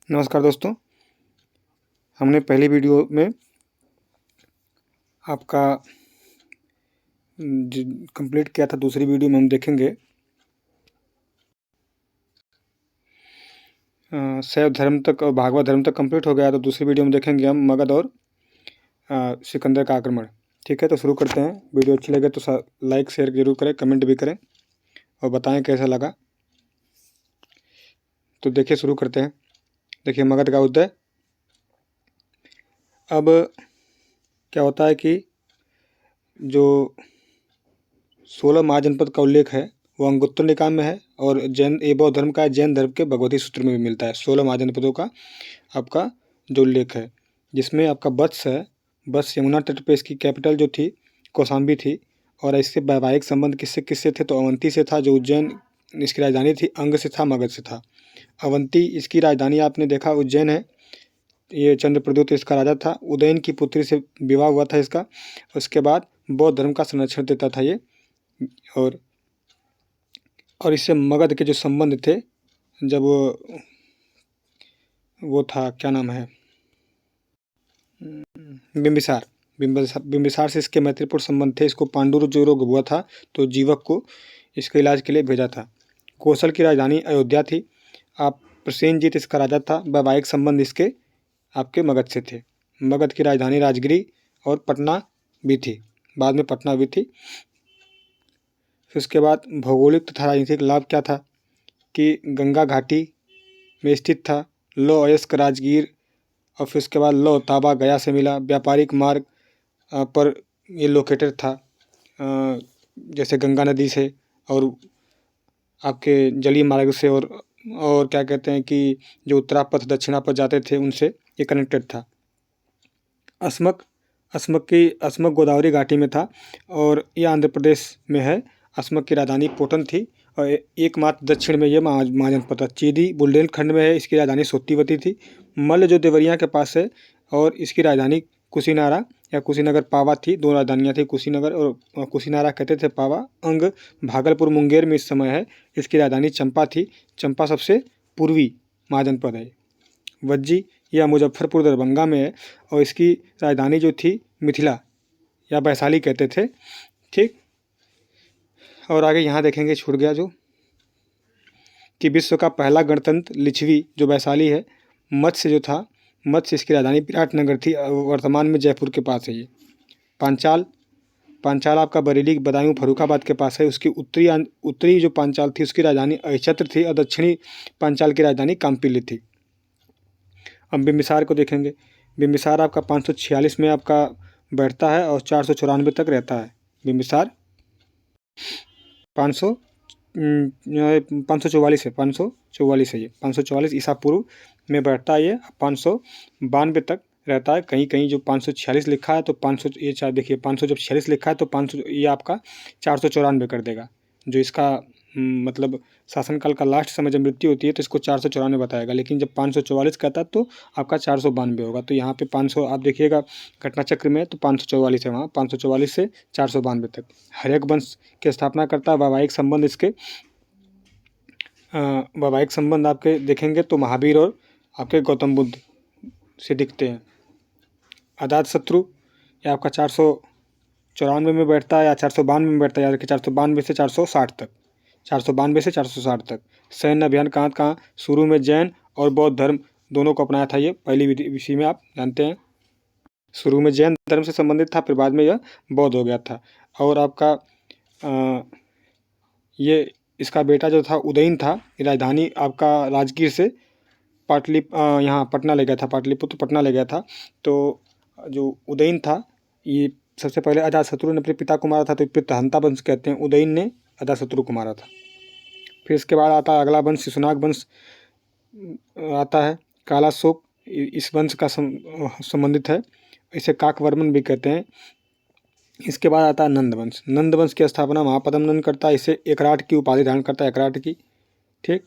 नमस्कार दोस्तों। हमने पहली वीडियो में आपका कंप्लीट किया था। दूसरी वीडियो में हम देखेंगे शैव धर्म तक और भागवत धर्म तक कंप्लीट हो गया, तो दूसरी वीडियो में देखेंगे हम मगध और सिकंदर का आक्रमण। ठीक है, तो शुरू करते हैं। वीडियो अच्छी लगे तो लाइक शेयर जरूर करें, कमेंट भी करें और बताएं कैसा लगा। तो देखिए, शुरू करते हैं। देखिए, मगध का उदय। अब क्या होता है कि जो 16 महाजनपद का उल्लेख है वो अंगुत्तर निकाय में है और जैन बौद्ध धर्म का जैन धर्म के भगवती सूत्र में भी मिलता है। 16 महाजनपदों का आपका जो उल्लेख है, जिसमें आपका वत्स है। वत्स यमुना तट पे इसकी कैपिटल जो थी कौशाम्बी थी। और इसके वैवाहिक संबंध किससे किससे थे, तो अवंती से था जो उज्जैन इसकी राजधानी थी, अंग से था, मगध से था। अवंती इसकी राजधानी आपने देखा उज्जैन है। ये चंद्रप्रद्योत इसका राजा था। उदयन की पुत्री से विवाह हुआ था इसका। उसके बाद बौद्ध धर्म का संरक्षण देता था ये। और इससे मगध के जो संबंध थे, जब वो था, क्या नाम है, बिंबिसार। बिंबिसार से इसके मैत्रीपूर्ण संबंध थे। इसको पांडुर जो रोग हुआ था तो जीवक को इसके इलाज के लिए भेजा था। कौशल की राजधानी अयोध्या थी। आप प्रसेनजीत इसका राजा था। वैवाहिक संबंध इसके आपके मगध से थे। मगध की राजधानी राजगिरी और पटना भी थी, बाद में पटना भी थी। फिर उसके बाद भौगोलिक तथा राजनीतिक लाभ क्या था कि गंगा घाटी में स्थित था। लो अयस्क राजगीर और फिर उसके बाद लो ताबा गया से मिला। व्यापारिक मार्ग पर ये लोकेटेड था, जैसे गंगा नदी से और आपके जलीय मार्ग से और क्या कहते हैं कि जो उत्तरा पथ दक्षिणा पथ जाते थे उनसे ये कनेक्टेड था। अस्मक गोदावरी घाटी में था और ये आंध्र प्रदेश में है। अस्मक की राजधानी पोटन थी और एकमात्र दक्षिण में ये महाजनपद था। चीदी बुंदेलखंड में है। इसकी राजधानी सोत्तीवती थी। मल्ल जो देवरिया के पास है और इसकी राजधानी कुशीनारा या कुशीनगर पावा थी। दो राजधानियाँ थी, कुशीनगर और कुशीनारा कहते थे पावा। अंग भागलपुर मुंगेर में इस समय है। इसकी राजधानी चंपा थी। चंपा सबसे पूर्वी महाजनपद है। वज्जी या मुजफ्फरपुर दरभंगा में है और इसकी राजधानी जो थी मिथिला या वैशाली कहते थे। ठीक, और आगे यहाँ देखेंगे, छूट गया जो कि विश्व का पहला गणतंत्र लिच्छवी जो वैशाली है। मत्स्य जो था, मत्स्य इसकी राजधानी विराटनगर थी, वर्तमान में जयपुर के पास है ये। पांचाल आपका बरेली, बदायूं, फर्रुखाबाद के पास है। उसकी उत्तरी जो पांचाल थी उसकी राजधानी अहिच्छत्र थी और दक्षिणी पांचाल की राजधानी काम्पिली थी। अब बिंबिसार को देखेंगे। बिंबिसार आपका 546 में आपका बैठता है और 494 तक रहता है। बिंबिसार 544 है, 544 है ये। 544 ईसा पूर्व में बैठता है ये। 592 तक रहता है। कहीं कहीं जो 546 लिखा है तो 500, ये चार देखिए, 500 जब 46 लिखा है तो 500 ये आपका 494 कर देगा। जो इसका मतलब शासनकाल का लास्ट समय जब मृत्यु होती है तो इसको 494 बताएगा, लेकिन जब 544 कहता है तो आपका 492 होगा। तो यहाँ पे 500 आप देखिएगा घटना चक्र में तो 544 है वहाँ, 544 से 492 तक। हर्यक वंश की स्थापना करता है। वैवाहिक संबंध इसके वैवाहिक संबंध आपके देखेंगे तो महावीर और आपके गौतम बुद्ध से दिखते हैं। अजातशत्रु या आपका 494 में बैठता है या 492 में बैठता है, याद रखिए 492 से 460 तक, 492 से 460 तक। सैन्य अभियान कहाँ शुरू में जैन और बौद्ध धर्म दोनों को अपनाया था। ये पहली विषय में आप जानते हैं। शुरू में जैन धर्म से संबंधित था, फिर बाद में यह बौद्ध हो गया था। और आपका ये इसका बेटा जो था उदयन था, राजधानी आपका राजगीर से यहाँ पटना ले गया था, पाटलिपुत्र पटना ले गया था। तो जो उदयन था ये सबसे पहले अजातशत्रु ने अपने पिता को मारा था, तो पितहंता वंश कहते हैं। उदयन ने अजातशत्रु को मारा था। फिर इसके बाद आता है अगला वंश, शिशुनाग वंश आता है। कालाशोक इस वंश का संबंधित है। इसे काकवर्मन भी कहते हैं। इसके बाद आता है नंद वंश। नंद वंश की स्थापना महापद्म नंद करता है। इसे एकराट की उपाधि धारण करता है, एकराट की। ठीक,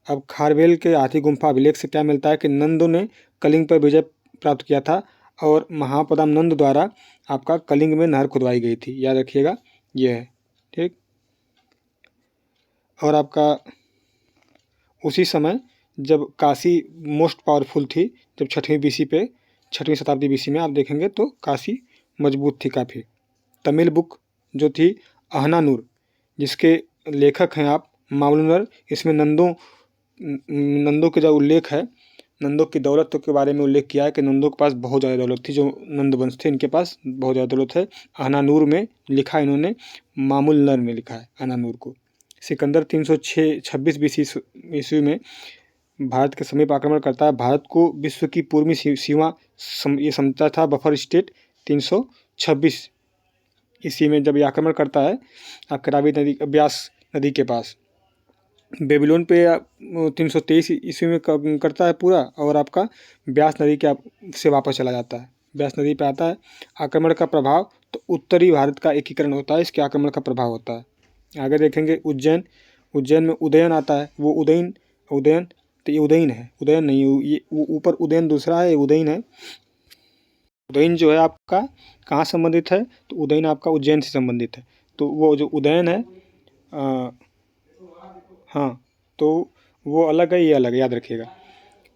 अब खारवेल के हाथी गुम्फा अभिलेख से क्या मिलता है कि नंदों ने कलिंग पर विजय प्राप्त किया था और महापद्म नंद द्वारा आपका कलिंग में नहर खुदवाई गई थी, याद रखिएगा ये है। ठीक, और आपका उसी समय जब काशी मोस्ट पावरफुल थी, जब 6वीं शताब्दी BC में आप देखेंगे तो काशी मजबूत थी काफ़ी। तमिल बुक जो थी अहनानूर, जिसके लेखक हैं आप मावलुनर, इसमें नंदों के जो उल्लेख है, नंदों की दौलत के बारे में उल्लेख किया है कि नंदों के पास बहुत ज़्यादा दौलत थी, जो नंद वंश थे इनके पास बहुत ज़्यादा दौलत है। अहनानूर में लिखा इन्होंने, मामुलनर में लिखा है अहनानूर को। सिकंदर 326 BC ईस्वी में भारत के समीप आक्रमण करता है। भारत को विश्व की पूर्वी सीमा ये समझता था बफर स्टेट। 326 ईस्वी में जब ये आक्रमण करता है आपके रावी नदी, ब्यास नदी के पास, बेबीलोन पे 323 ईस्वी में करता है पूरा, और आपका ब्यास नदी के से वापस चला जाता है। ब्यास नदी पे आता है। आक्रमण का प्रभाव तो उत्तरी भारत का एकीकरण होता है, इसके आक्रमण का प्रभाव होता है। आगे देखेंगे उज्जैन में उदयन आता है। वो उदयन तो ये उदयन है, उदयन नहीं, ये ऊपर उदयन दूसरा है, ये उदयन है। उदयन जो है आपका कहाँ संबंधित है, तो उदयन आपका उज्जैन से संबंधित है। तो वो जो उदयन है हाँ, तो वो अलग है, ये अलग है, याद रखिएगा।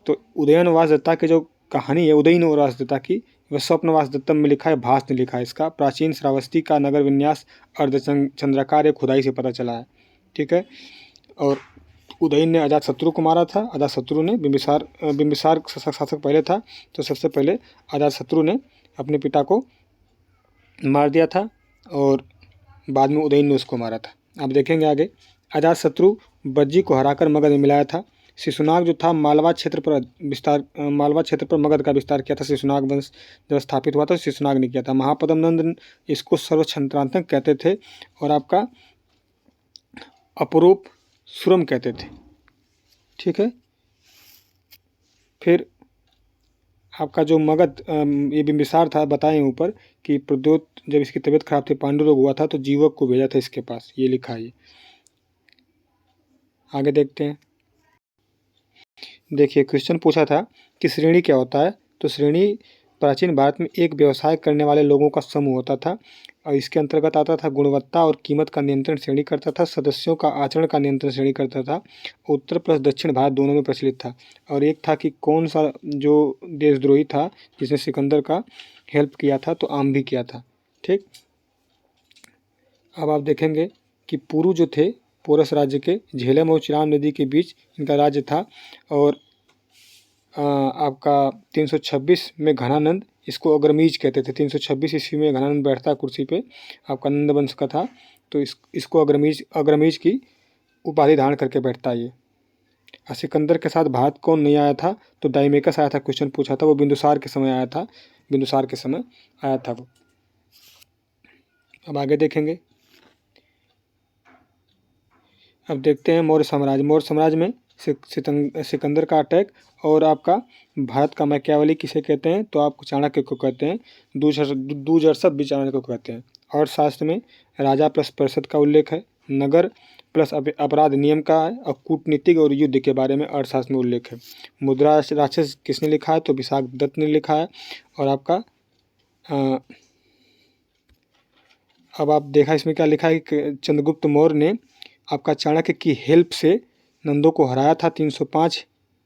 तो उदयन वासदत्ता की जो कहानी है उदयन और वासदत्ता की, वह स्वप्न वासदत्तम में लिखा है, भास ने लिखा है इसका। प्राचीन श्रावस्ती का नगर विन्यास अर्धचंद्राकार खुदाई से पता चला है। ठीक है। और उदयन ने अजातशत्रु को मारा था। अजातशत्रु ने बिंबिसार शासक पहले था, तो सबसे पहले अजातशत्रु ने अपने पिता को मार दिया था और बाद में उदयन ने उसको मारा था। आप देखेंगे आगे, अजातशत्रु बज्जी को हराकर मगध में मिलाया था। शिशुनाग जो था मालवा क्षेत्र पर मगध का विस्तार किया था। शिशुनाग वंश जब स्थापित हुआ था तो शिशुनाग ने किया था। महापद्म नंद इसको सर्वक्षंत्रांतक कहते थे और आपका अपरूप सुरम कहते थे। ठीक है। फिर आपका जो मगध ये बिंबिसार था, बताएं ऊपर कि प्रद्योत जब इसकी तबीयत खराब थी, पांडु रोग हुआ था, तो जीवक को भेजा था इसके पास, ये लिखा है। आगे देखते हैं। देखिए, क्वेश्चन पूछा था कि श्रेणी क्या होता है, तो श्रेणी प्राचीन भारत में एक व्यवसाय करने वाले लोगों का समूह होता था और इसके अंतर्गत आता था गुणवत्ता और कीमत का नियंत्रण श्रेणी करता था, सदस्यों का आचरण का नियंत्रण श्रेणी करता था। उत्तर प्लस दक्षिण भारत दोनों में प्रचलित था। और एक था कि कौन सा जो देशद्रोही था जिसने सिकंदर का हेल्प किया था, तो आम भी किया था। ठीक। अब आप देखेंगे कि पुरु जो थे, पोरस राज्य के, झेलम और चिराम नदी के बीच इनका राज्य था। और आपका 326 में घनानंद, इसको अग्रमीज कहते थे। 326 ईस्वी में घनानंद बैठता कुर्सी पे, आपका नंद वंश का था, तो इसको अग्रमीज की उपाधि धारण करके बैठता है ये। सिकंदर के साथ भारत कौन नहीं आया था, तो डाइमेकस आया था। क्वेश्चन पूछा था, वो बिंदुसार के समय आया था, बिंदुसार के समय आया था वो। अब आगे देखेंगे। अब देखते हैं मौर्य साम्राज्य। मौर्य साम्राज्य में सिकंदर का अटैक और आपका भारत का मैकियावली किसे कहते हैं, तो आपको चाणक्य को कहते हैं। दूरदर्शक भी चाणक्य को कहते हैं। और शास्त्र में राजा प्लस परिषद का उल्लेख है, नगर प्लस अपराध नियम का है, और कूटनीतिक और युद्ध के बारे में अर्थशास्त्र में उल्लेख है। मुद्रा राक्षस किसने लिखा है, तो विशाख दत्त ने लिखा है। और आपका अब आप देखा इसमें क्या लिखा है कि चंद्रगुप्त मौर्य ने आपका चाणक्य की हेल्प से नंदों को हराया था 305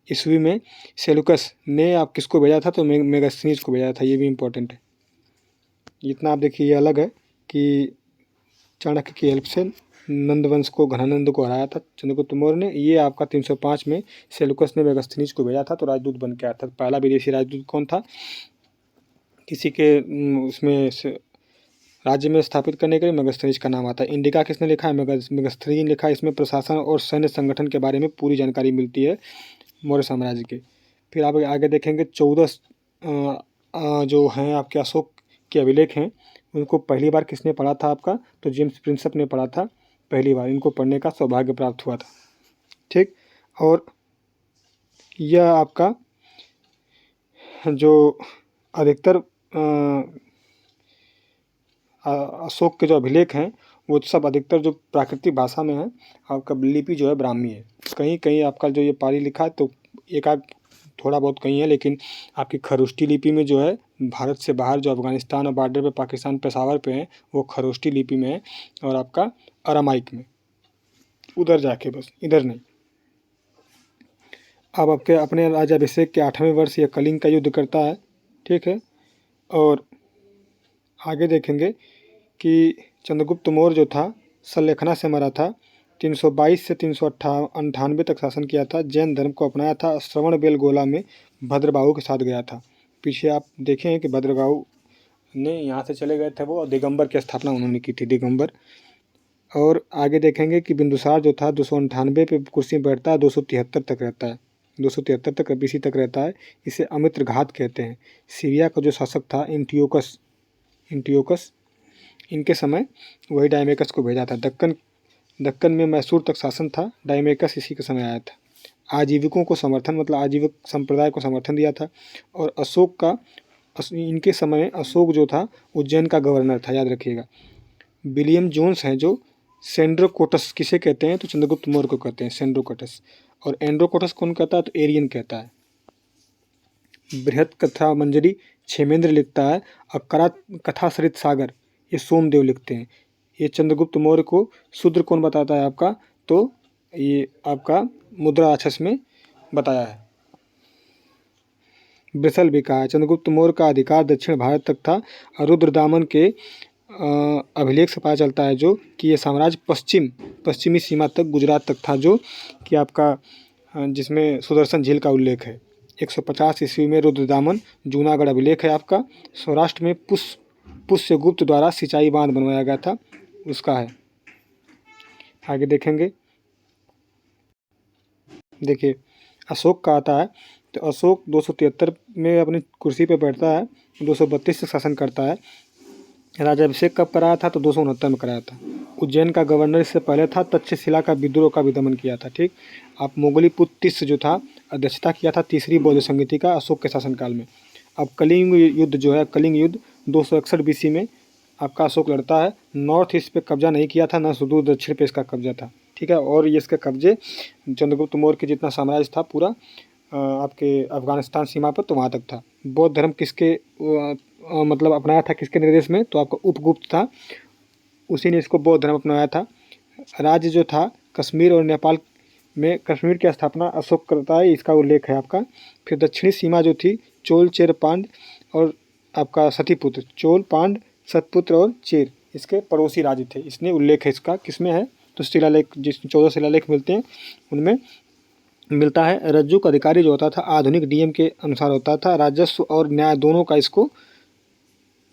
ईस्वी में। सेलुकस ने आप किसको भेजा था, तो मेगास्थनीज को भेजा था। ये भी इम्पोर्टेंट है। इतना आप देखिए, ये अलग है कि चाणक्य की हेल्प से नंदवंश को, घनानंद को हराया था चंद्रगुप्त मौर्य ने। ये आपका 305 में सेलुकस ने मेगास्थनीज को भेजा था, तो राजदूत बन के आया था। पहला विदेशी राजदूत कौन था, किसी के उसमें राज्य में स्थापित करने के लिए मेगास्थनीज का नाम आता है। इंडिका किसने लिखा है, मेगास्थनीज ने लिखा है। इसमें प्रशासन और सैन्य संगठन के बारे में पूरी जानकारी मिलती है मौर्य साम्राज्य के। फिर आप आगे देखेंगे 14 जो हैं आपके अशोक के अभिलेख हैं, उनको पहली बार किसने पढ़ा था आपका, तो जेम्स प्रिंसप ने पढ़ा था पहली बार। इनको पढ़ने का सौभाग्य प्राप्त हुआ था। ठीक। और यह आपका जो अधिकतर अशोक के जो अभिलेख हैं वो सब अधिकतर जो प्राकृतिक भाषा में है। आपका लिपि जो है ब्राह्मी है। कहीं कहीं आपका जो ये पाली लिखा है तो एक आध थोड़ा बहुत कहीं है, लेकिन आपकी खरोष्टी लिपि में जो है, भारत से बाहर जो अफगानिस्तान और बॉर्डर पे पाकिस्तान पेशावर पे है, वो खरोष्टी लिपि में है। और आपका अरामाइक में, उधर जाके, बस इधर नहीं। अब आपके अपने राज्याभिषेक के 8वें वर्ष ये कलिंग का युद्ध करता है, ठीक है। और आगे देखेंगे कि चंद्रगुप्त मौर्य जो था सल्लेखना से मरा था। 322 से 398 तक शासन किया था। जैन धर्म को अपनाया था। श्रवणबेलगोला में भद्रबाहु के साथ गया था। पीछे आप देखें कि भद्रबाहु ने यहाँ से चले गए थे वो, और दिगंबर की स्थापना उन्होंने की थी, दिगंबर। और आगे देखेंगे कि बिंदुसार जो था 298 पे कुर्सी में बैठता है, 273 तक रहता है, 273 तक बीसी तक रहता है। इसे अमित्र घात कहते हैं। सीरिया का जो शासक था एंटियोकस इनके समय वही डायमेकस को भेजा था। दक्कन में मैसूर तक शासन था। डायमेकस इसी के समय आया था। आजीविकों को समर्थन, मतलब आजीविक संप्रदाय को समर्थन दिया था। और इनके समय अशोक जो था उज्जैन का गवर्नर था, याद रखिएगा। विलियम जोन्स हैं जो सेंड्रोकोटस किसे कहते हैं, तो चंद्रगुप्त मौर्य को कहते हैं सेंड्रोकोटस। और एंड्रोकोटस कौन कहता है, तो एरियन कहता है। बृहत कथा मंजरी क्षेमेंद्र लिखता है। और कथा सरित सागर ये सोमदेव लिखते हैं। ये चंद्रगुप्त मौर्य को शूद्र कौन बताता है आपका, तो ये आपका मुद्रा राक्षस में बताया है। ब्रिसल भी कहा है। चंद्रगुप्त मौर्य का अधिकार दक्षिण भारत तक था। और रुद्रदामन के अभिलेख से पता चलता है जो कि ये साम्राज्य पश्चिमी सीमा तक, गुजरात तक था, जो कि आपका जिसमें सुदर्शन झील का उल्लेख है। 150 ईस्वी में रुद्रदामन जूनागढ़ अभिलेख है आपका। सौराष्ट्र में पुष्यगुप्त द्वारा सिंचाई बांध बनवाया गया था, उसका है। आगे देखेंगे, देखिए अशोक का आता है। तो अशोक 273 में अपनी कुर्सी पे बैठता है, 232 से शासन करता है। राज्याभिषेक कब कराया था, तो 269 में कराया था। उज्जैन का गवर्नर इससे पहले था। तक्षशिला का विद्रोह का भी दमन किया था, ठीक। अब मोगलीपुत्र तिस्स जो था अध्यक्षता किया था तीसरी बौद्ध संहिता का अशोक के शासनकाल में। अब कलिंग युद्ध जो है, कलिंग युद्ध 261 बीसी में आपका अशोक लड़ता है। नॉर्थ ईस्ट पे कब्जा नहीं किया था, न सुदूर दक्षिण पे इसका कब्जा था, ठीक है। और ये इसके कब्जे चंद्रगुप्त मौर्य के जितना साम्राज्य था पूरा आपके अफगानिस्तान सीमा पर, तो वहाँ तक था। बौद्ध धर्म किसके मतलब अपनाया था, किसके निर्देश में, तो आपका उपगुप्त था, उसी ने इसको बौद्ध धर्म अपनाया था। राज्य जो था कश्मीर और नेपाल में, कश्मीर की स्थापना अशोक करता है, इसका उल्लेख है आपका। फिर दक्षिणी सीमा जो थी चोल, चेर, पांड और आपका सतीपुत्र, चोल, पांड, सतपुत्र और चेर इसके पड़ोसी राज्य थे। इसने उल्लेख है इसका, किसमें है, तो शिलालेख, जिस 14 शिलालेख मिलते हैं उनमें मिलता है। रज्जु का अधिकारी जो होता था आधुनिक डीएम के अनुसार होता था। राजस्व और न्याय दोनों का इसको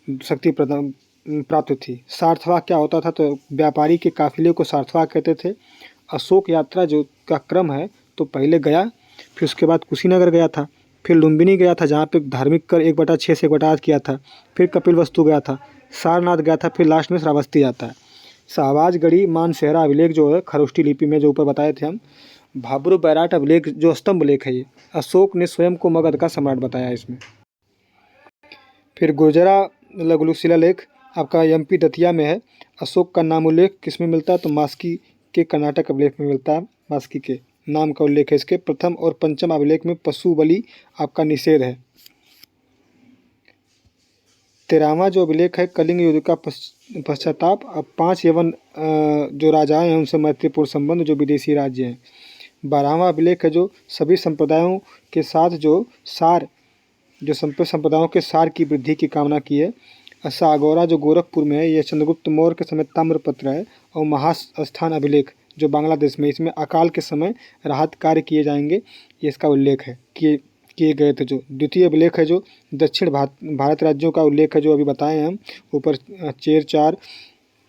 शक्ति प्रदान प्राप्त थी। सार्थवाह क्या होता था, तो व्यापारी के काफिले को सार्थवाह कहते थे। अशोक यात्रा जो का क्रम है, तो पहले गया, फिर उसके बाद कुशीनगर गया था, फिर लुम्बिनी गया था जहाँ पे धार्मिक कर 1/6 से 1/8 किया था, फिर कपिलवस्तु गया था, सारनाथ गया था, फिर लास्ट में श्रावस्ती आता है। शाहबाजगढ़ी मानसेहरा अभिलेख जो है खरोष्टी लिपि में जो ऊपर बताए थे हम, भाब्रू बैराट अभिलेख जो स्तंभ लेख है, ये अशोक ने स्वयं को मगध का सम्राट बताया इसमें। फिर गुर्जरा लघु शिलालेख आपका एमपी दतिया में है। अशोक का नाम उल्लेख किस में मिलता है, तो मास्की के कर्नाटक अभिलेख में मिलता है। मास्की के नाम का उल्लेख है इसके। प्रथम और पंचम अभिलेख में पशु बलि आपका निषेध है। 13वां जो अभिलेख है कलिंग युद्ध का पश्चाताप। अब 5 यवन जो राजाएं हैं उनसे मैत्रीपूर्ण संबंध जो विदेशी राज्य हैं। 12वां अभिलेख है जो सभी संप्रदायों के साथ जो संप्रदायों के सार की वृद्धि की कामना की है। सागौरा जो गोरखपुर में है, यह चंद्रगुप्त मौर्य के समय ताम्रपत्र है। और महास्थान अभिलेख जो बांग्लादेश में, इसमें अकाल के समय राहत कार्य किए जाएंगे, ये इसका उल्लेख है, किए गए थे। जो द्वितीय अभिलेख है जो दक्षिण भारत राज्यों का उल्लेख है, जो अभी बताए हम ऊपर,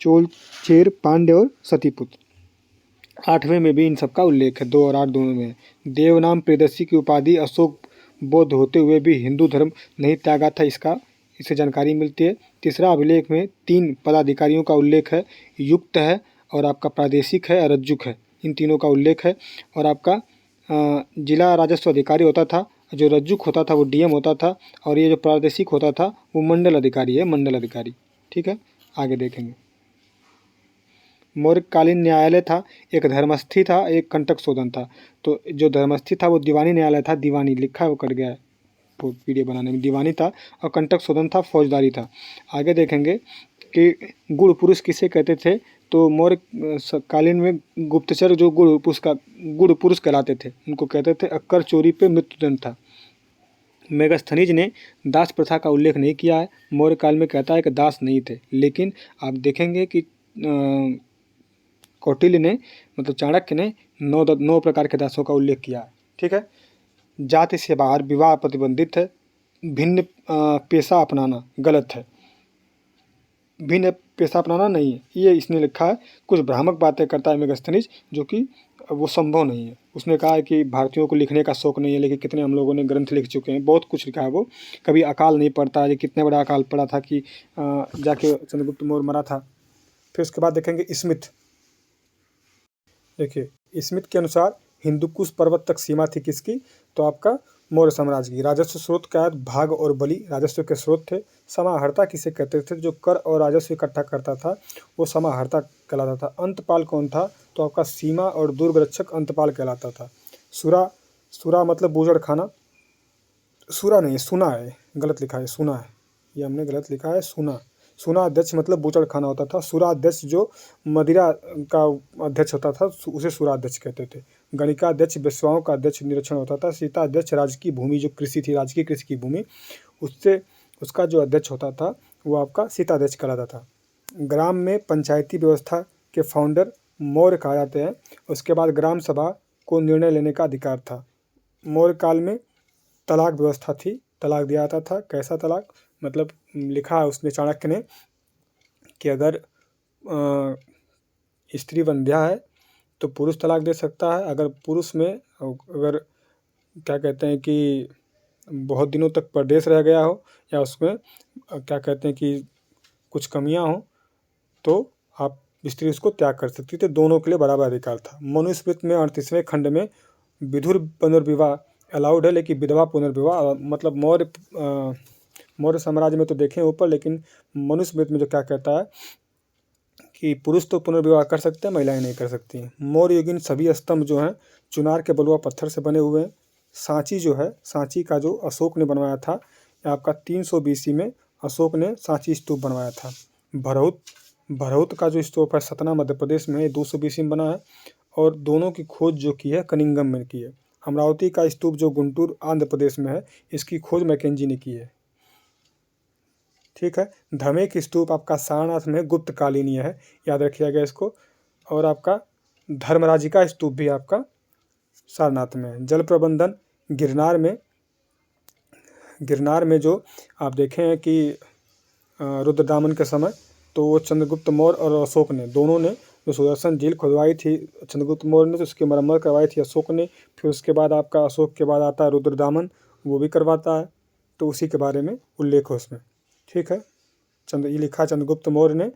चोल, चेर, पांड्य और सतीपुत्र। 8वें में भी इन सबका उल्लेख है, 2 और 8 दोनों में है। देवनाम प्रियदर्शी की उपाधि अशोक बौद्ध होते हुए भी हिंदू धर्म नहीं त्यागा था, इससे जानकारी मिलती है। तीसरा अभिलेख में 3 पदाधिकारियों का उल्लेख है, युक्त है और आपका प्रादेशिक है, रज्जुक है, इन तीनों का उल्लेख है। और आपका जिला राजस्व अधिकारी होता था, जो रज्जुक होता था वो डीएम होता था, और ये जो प्रादेशिक होता था वो मंडल अधिकारी है, मंडल अधिकारी, ठीक है। आगे देखेंगे, मौर्यकालीन न्यायालय था, एक धर्मस्थी था, एक कंटक शोधन था। तो जो धर्मस्थी था वो दीवानी न्यायालय था, दीवानी लिखा है वो कट गया है वीडियो बनाने में, दीवानी था। और कंटक शोधन था, फौजदारी था। आगे देखेंगे कि गुण पुरुष किसे कहते थे, तो मौर्य कालीन में गुप्तचर जो गुड़ पुरुष कहलाते थे, उनको कहते थे। अक्कर चोरी पे मृत्युदंड था। मेगास्थनीज ने दास प्रथा का उल्लेख नहीं किया है। मौर्य काल में कहता है कि दास नहीं थे, लेकिन आप देखेंगे कि कौटिल्य ने मतलब चाणक्य ने 9 प्रकार के दासों का उल्लेख किया है। ठीक है। जाति से बाहर विवाह प्रतिबंधित है। भिन्न पेशा अपनाना गलत है। भिन्न पेशा अपनाना नहीं है, ये इसने लिखा है। कुछ भ्रामक बातें करता है मेगास्थनीज, जो कि वो संभव नहीं है। उसने कहा है कि भारतीयों को लिखने का शौक नहीं है, लेकिन कितने हम लोगों ने ग्रंथ लिख चुके हैं, बहुत कुछ लिखा है वो। कभी अकाल नहीं पड़ता है, कितने बड़ा अकाल पड़ा था कि जाके चंद्रगुप्त मौर्य मरा था। फिर उसके बाद देखेंगे स्मिथ। देखिए स्मिथ के अनुसार हिंदुकुश पर्वत तक सीमा थी किसकी, तो आपका मौर्य साम्राज्य की। राजस्व स्रोत क्या है, भाग और बलि राजस्व के स्रोत थे। समाहर्ता किसे कहते थे, जो कर और राजस्व इकट्ठा करता था वो समाहर्ता कहलाता था। अंतपाल कौन था, तो आपका सीमा और दुर्ग रक्षक अंतपाल कहलाता था। सुरा मतलब बूजड़ खाना, सुरा नहीं सुना है, गलत लिखा है, सुना है, ये हमने गलत लिखा है, सुना। सुना अध्यक्ष मतलब बूचड़ खाना होता था। सुरा अध्यक्ष जो मदिरा का अध्यक्ष होता था उसे सुरा अध्यक्ष कहते थे। गणिका अध्यक्ष वेश्याओं का अध्यक्ष निरीक्षण होता था। सीता अध्यक्ष राजकीय भूमि जो कृषि थी, राजकीय कृषि की भूमि, उससे उसका जो अध्यक्ष होता था वो आपका सीता अध्यक्ष कहलाता था। ग्राम में पंचायती व्यवस्था के फाउंडर मौर्य कहा जाते हैं। उसके बाद ग्राम सभा को निर्णय लेने का अधिकार था। मौर्य काल में तलाक व्यवस्था थी, तलाक दिया जाता था। कैसा तलाक, मतलब लिखा है उसने चाणक्य ने कि अगर स्त्री वंध्या है तो पुरुष तलाक दे सकता है। अगर पुरुष में अगर क्या कहते हैं कि बहुत दिनों तक परदेश रह गया हो, या उसमें क्या कहते हैं कि कुछ कमियां हो, तो आप स्त्री उसको त्याग कर सकती थी। दोनों के लिए बराबर अधिकार था। मनुस्मृति में 38वें खंड में विधुर पुनर्विवाह अलाउड है, लेकिन विधवा पुनर्विवाह मतलब मौर्य साम्राज्य में तो देखें ऊपर, लेकिन मनुस्मृति में जो क्या कहता है कि पुरुष तो पुनर्विवाह कर सकते हैं, महिलाएं नहीं कर सकती हैं। मौर्य युगीन सभी स्तंभ जो हैं चुनार के बलुआ पत्थर से बने हुए हैं। सांची जो है, सांची का जो अशोक ने बनवाया था, आपका 300 BC में अशोक ने सांची स्तूप बनवाया था। भरहुत का जो स्तूप है सतना मध्य प्रदेश में 200 BC में बना है, और दोनों की खोज जो की है कनिंगम में की है। अमरावती का स्तूप जो गुंटूर आंध्र प्रदेश में है, इसकी खोज मैकेंजी ने की है। ठीक है। धमेक स्तूप आपका सारनाथ में गुप्त कालीनीय है, याद रखिएगा इसको। और आपका धर्मराजिका स्तूप भी आपका सारनाथ में है। जल प्रबंधन गिरनार में जो आप देखें हैं कि रुद्रदामन के समय, तो वो चंद्रगुप्त मौर्य और अशोक ने दोनों ने जो सुदर्शन झील खुदवाई थी, चंद्रगुप्त मौर्य ने तो उसकी मरम्मत करवाई थी अशोक ने। फिर उसके बाद आपका अशोक के बाद आता है रुद्रदामन, वो भी करवाता है, तो उसी के बारे में उल्लेख हो उसमें। ठीक है। ये लिखा चंद्रगुप्त मौर्य ने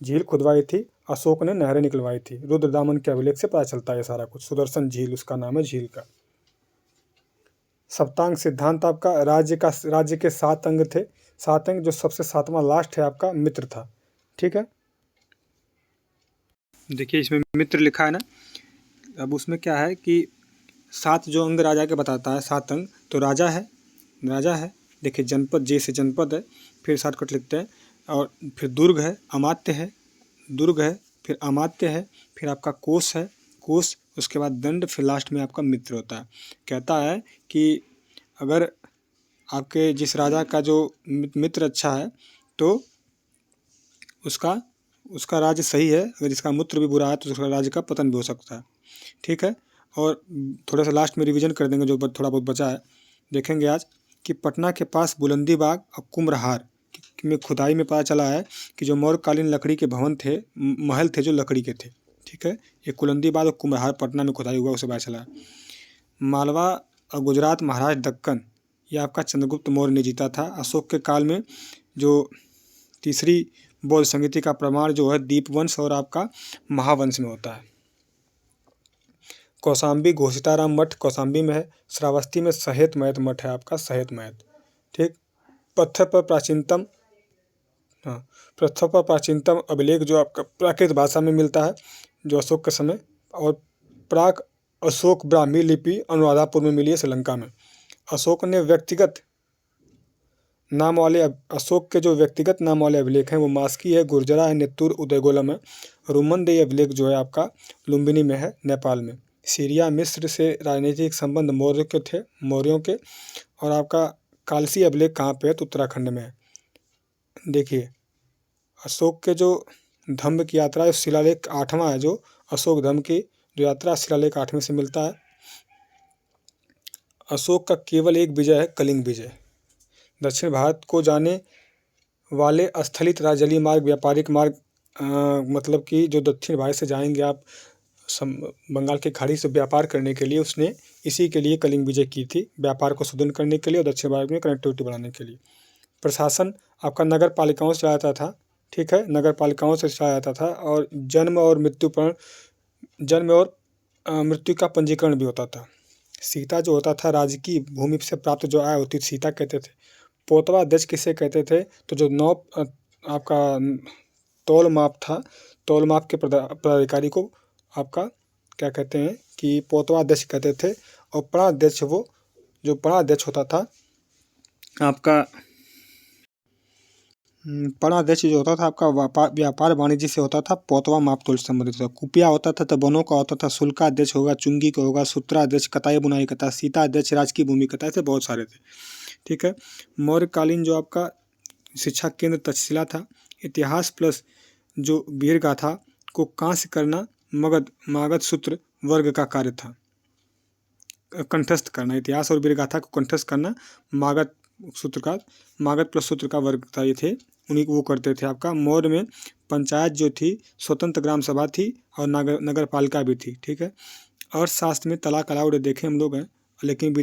झील खुदवाई थी, अशोक ने नहरें निकलवाई थी। रुद्रदामन के अभिलेख से पता चलता है सारा कुछ। सुदर्शन झील उसका नाम है झील का। सप्तांग सिद्धांत आपका राज्य के 7 अंग थे। 7 अंग जो सबसे 7वां लास्ट है आपका मित्र था। ठीक है। देखिए इसमें मित्र लिखा है ना, अब उसमें क्या है कि 7 जो अंग राजा के बताता है, 7 अंग, तो राजा है। देखिए जनपद, जैसे जनपद है, फिर शॉर्टकट लिखते हैं, और फिर दुर्ग है, अमात्य है, फिर अमात्य है, फिर आपका कोष है, कोष, उसके बाद दंड, फिर लास्ट में आपका मित्र होता है। कहता है कि अगर आपके जिस राजा का जो मित्र अच्छा है तो उसका राज्य सही है, अगर इसका मित्र भी बुरा है तो उसका राज्य का पतन भी हो सकता है। ठीक है। और थोड़ा सा लास्ट में रिवीजन कर देंगे जो थोड़ा बहुत बचा है। देखेंगे आज कि पटना के पास बुलंदी बाग और कुम्हरार में खुदाई में पता चला है कि जो मौर्यकालीन लकड़ी के भवन थे, महल थे जो लकड़ी के थे। ठीक है। ये बुलंदी बाग और कुम्हरार पटना में खुदाई हुआ, उसे पता चला। मालवा और गुजरात, महाराष्ट्र, दक्कन, ये आपका चंद्रगुप्त मौर्य ने जीता था। अशोक के काल में जो तीसरी बौद्ध संगति का प्रमाण जो है दीपवंश और आपका महावंश में होता है। कौशाम्बी घोषिताराम मठ कौशाम्बी में है। श्रावस्ती में सहेत मैत मठ है आपका, सहेत मैत। ठीक। पत्थर पर प्राचीनतम अभिलेख जो आपका प्राकृत भाषा में मिलता है, जो अशोक के समय, और प्राक अशोक ब्राह्मी लिपि अनुराधापुर में मिली है, श्रीलंका में। अशोक ने व्यक्तिगत नाम वाले अशोक के जो व्यक्तिगत नाम वाले अभिलेख हैं वो मास्की है, गुर्जरा है, नेत्तूर, उदयगोलम है। रुमनदेही अभिलेख जो है आपका लुम्बिनी में है, नेपाल में। सीरिया मिस्र से राजनीतिक संबंध मौर्यों के। और आपका कालसी अभिलेख कहाँ पे है? तो उत्तराखंड में है। देखिए अशोक के जो धम्म की यात्रा है शिलालेख 8वां है, जो अशोक धम्म की जो यात्रा शिलालेख 8वें से मिलता है। अशोक का केवल एक विजय है, कलिंग विजय। दक्षिण भारत को जाने वाले स्थलित जलीय मार्ग, व्यापारिक मार्ग, मतलब कि जो दक्षिण भारत से जाएंगे आप बंगाल की खाड़ी से व्यापार करने के लिए, उसने इसी के लिए कलिंग विजय की थी, व्यापार को सुदृढ़ करने के लिए और दक्षिण भारत में कनेक्टिविटी बढ़ाने के लिए। प्रशासन आपका नगर पालिकाओं से चलाया जाता था, ठीक है, नगर पालिकाओं से चलाया जाता था। और जन्म और मृत्यु का पंजीकरण भी होता था। सीता जो होता था राजकीय भूमि से प्राप्त जो आय होती सीता कहते थे। पोतवा अध्यक्ष किसे कहते थे? तो जो आपका तौल माप था, तौल माप के पदाधिकारी को आपका क्या कहते हैं कि पोतवा अध्यक्ष कहते थे। और पणाध्यक्ष वो जो पणाध्यक्ष होता था आपका पणाध्यक्ष जो होता था आपका व्यापार वाणिज्य से होता था, पोतवा माप तोल से संबंधित था। कुपिया होता था, तबनों का होता था, शुल्काध्यक्ष होगा, चुंगी का होगा, सूत्राध्यक्ष, कताई बुनाई कता, सीता अध्यक्ष, राजकीय भूमि कता, ऐसे बहुत सारे थे, ठीक है। मौर्यकालीन जो आपका शिक्षा केंद्र तक्षशिला था। इतिहास प्लस जो वीर गाथा को कांस्य करना मागध सूत्र वर्ग का कार्य था। कंठस्थ करना, इतिहास और वीर गाथा को कंठस्थ करना मागध प्लस सूत्र का वर्ग था, ये थे, उन्हीं को वो करते थे। आपका मौर्य में पंचायत जो थी स्वतंत्र ग्राम सभा थी और नगर पालिका भी थी, ठीक है। अर्थशास्त्र में तलाक अलाउड देखे हम लोग हैं, लेकिन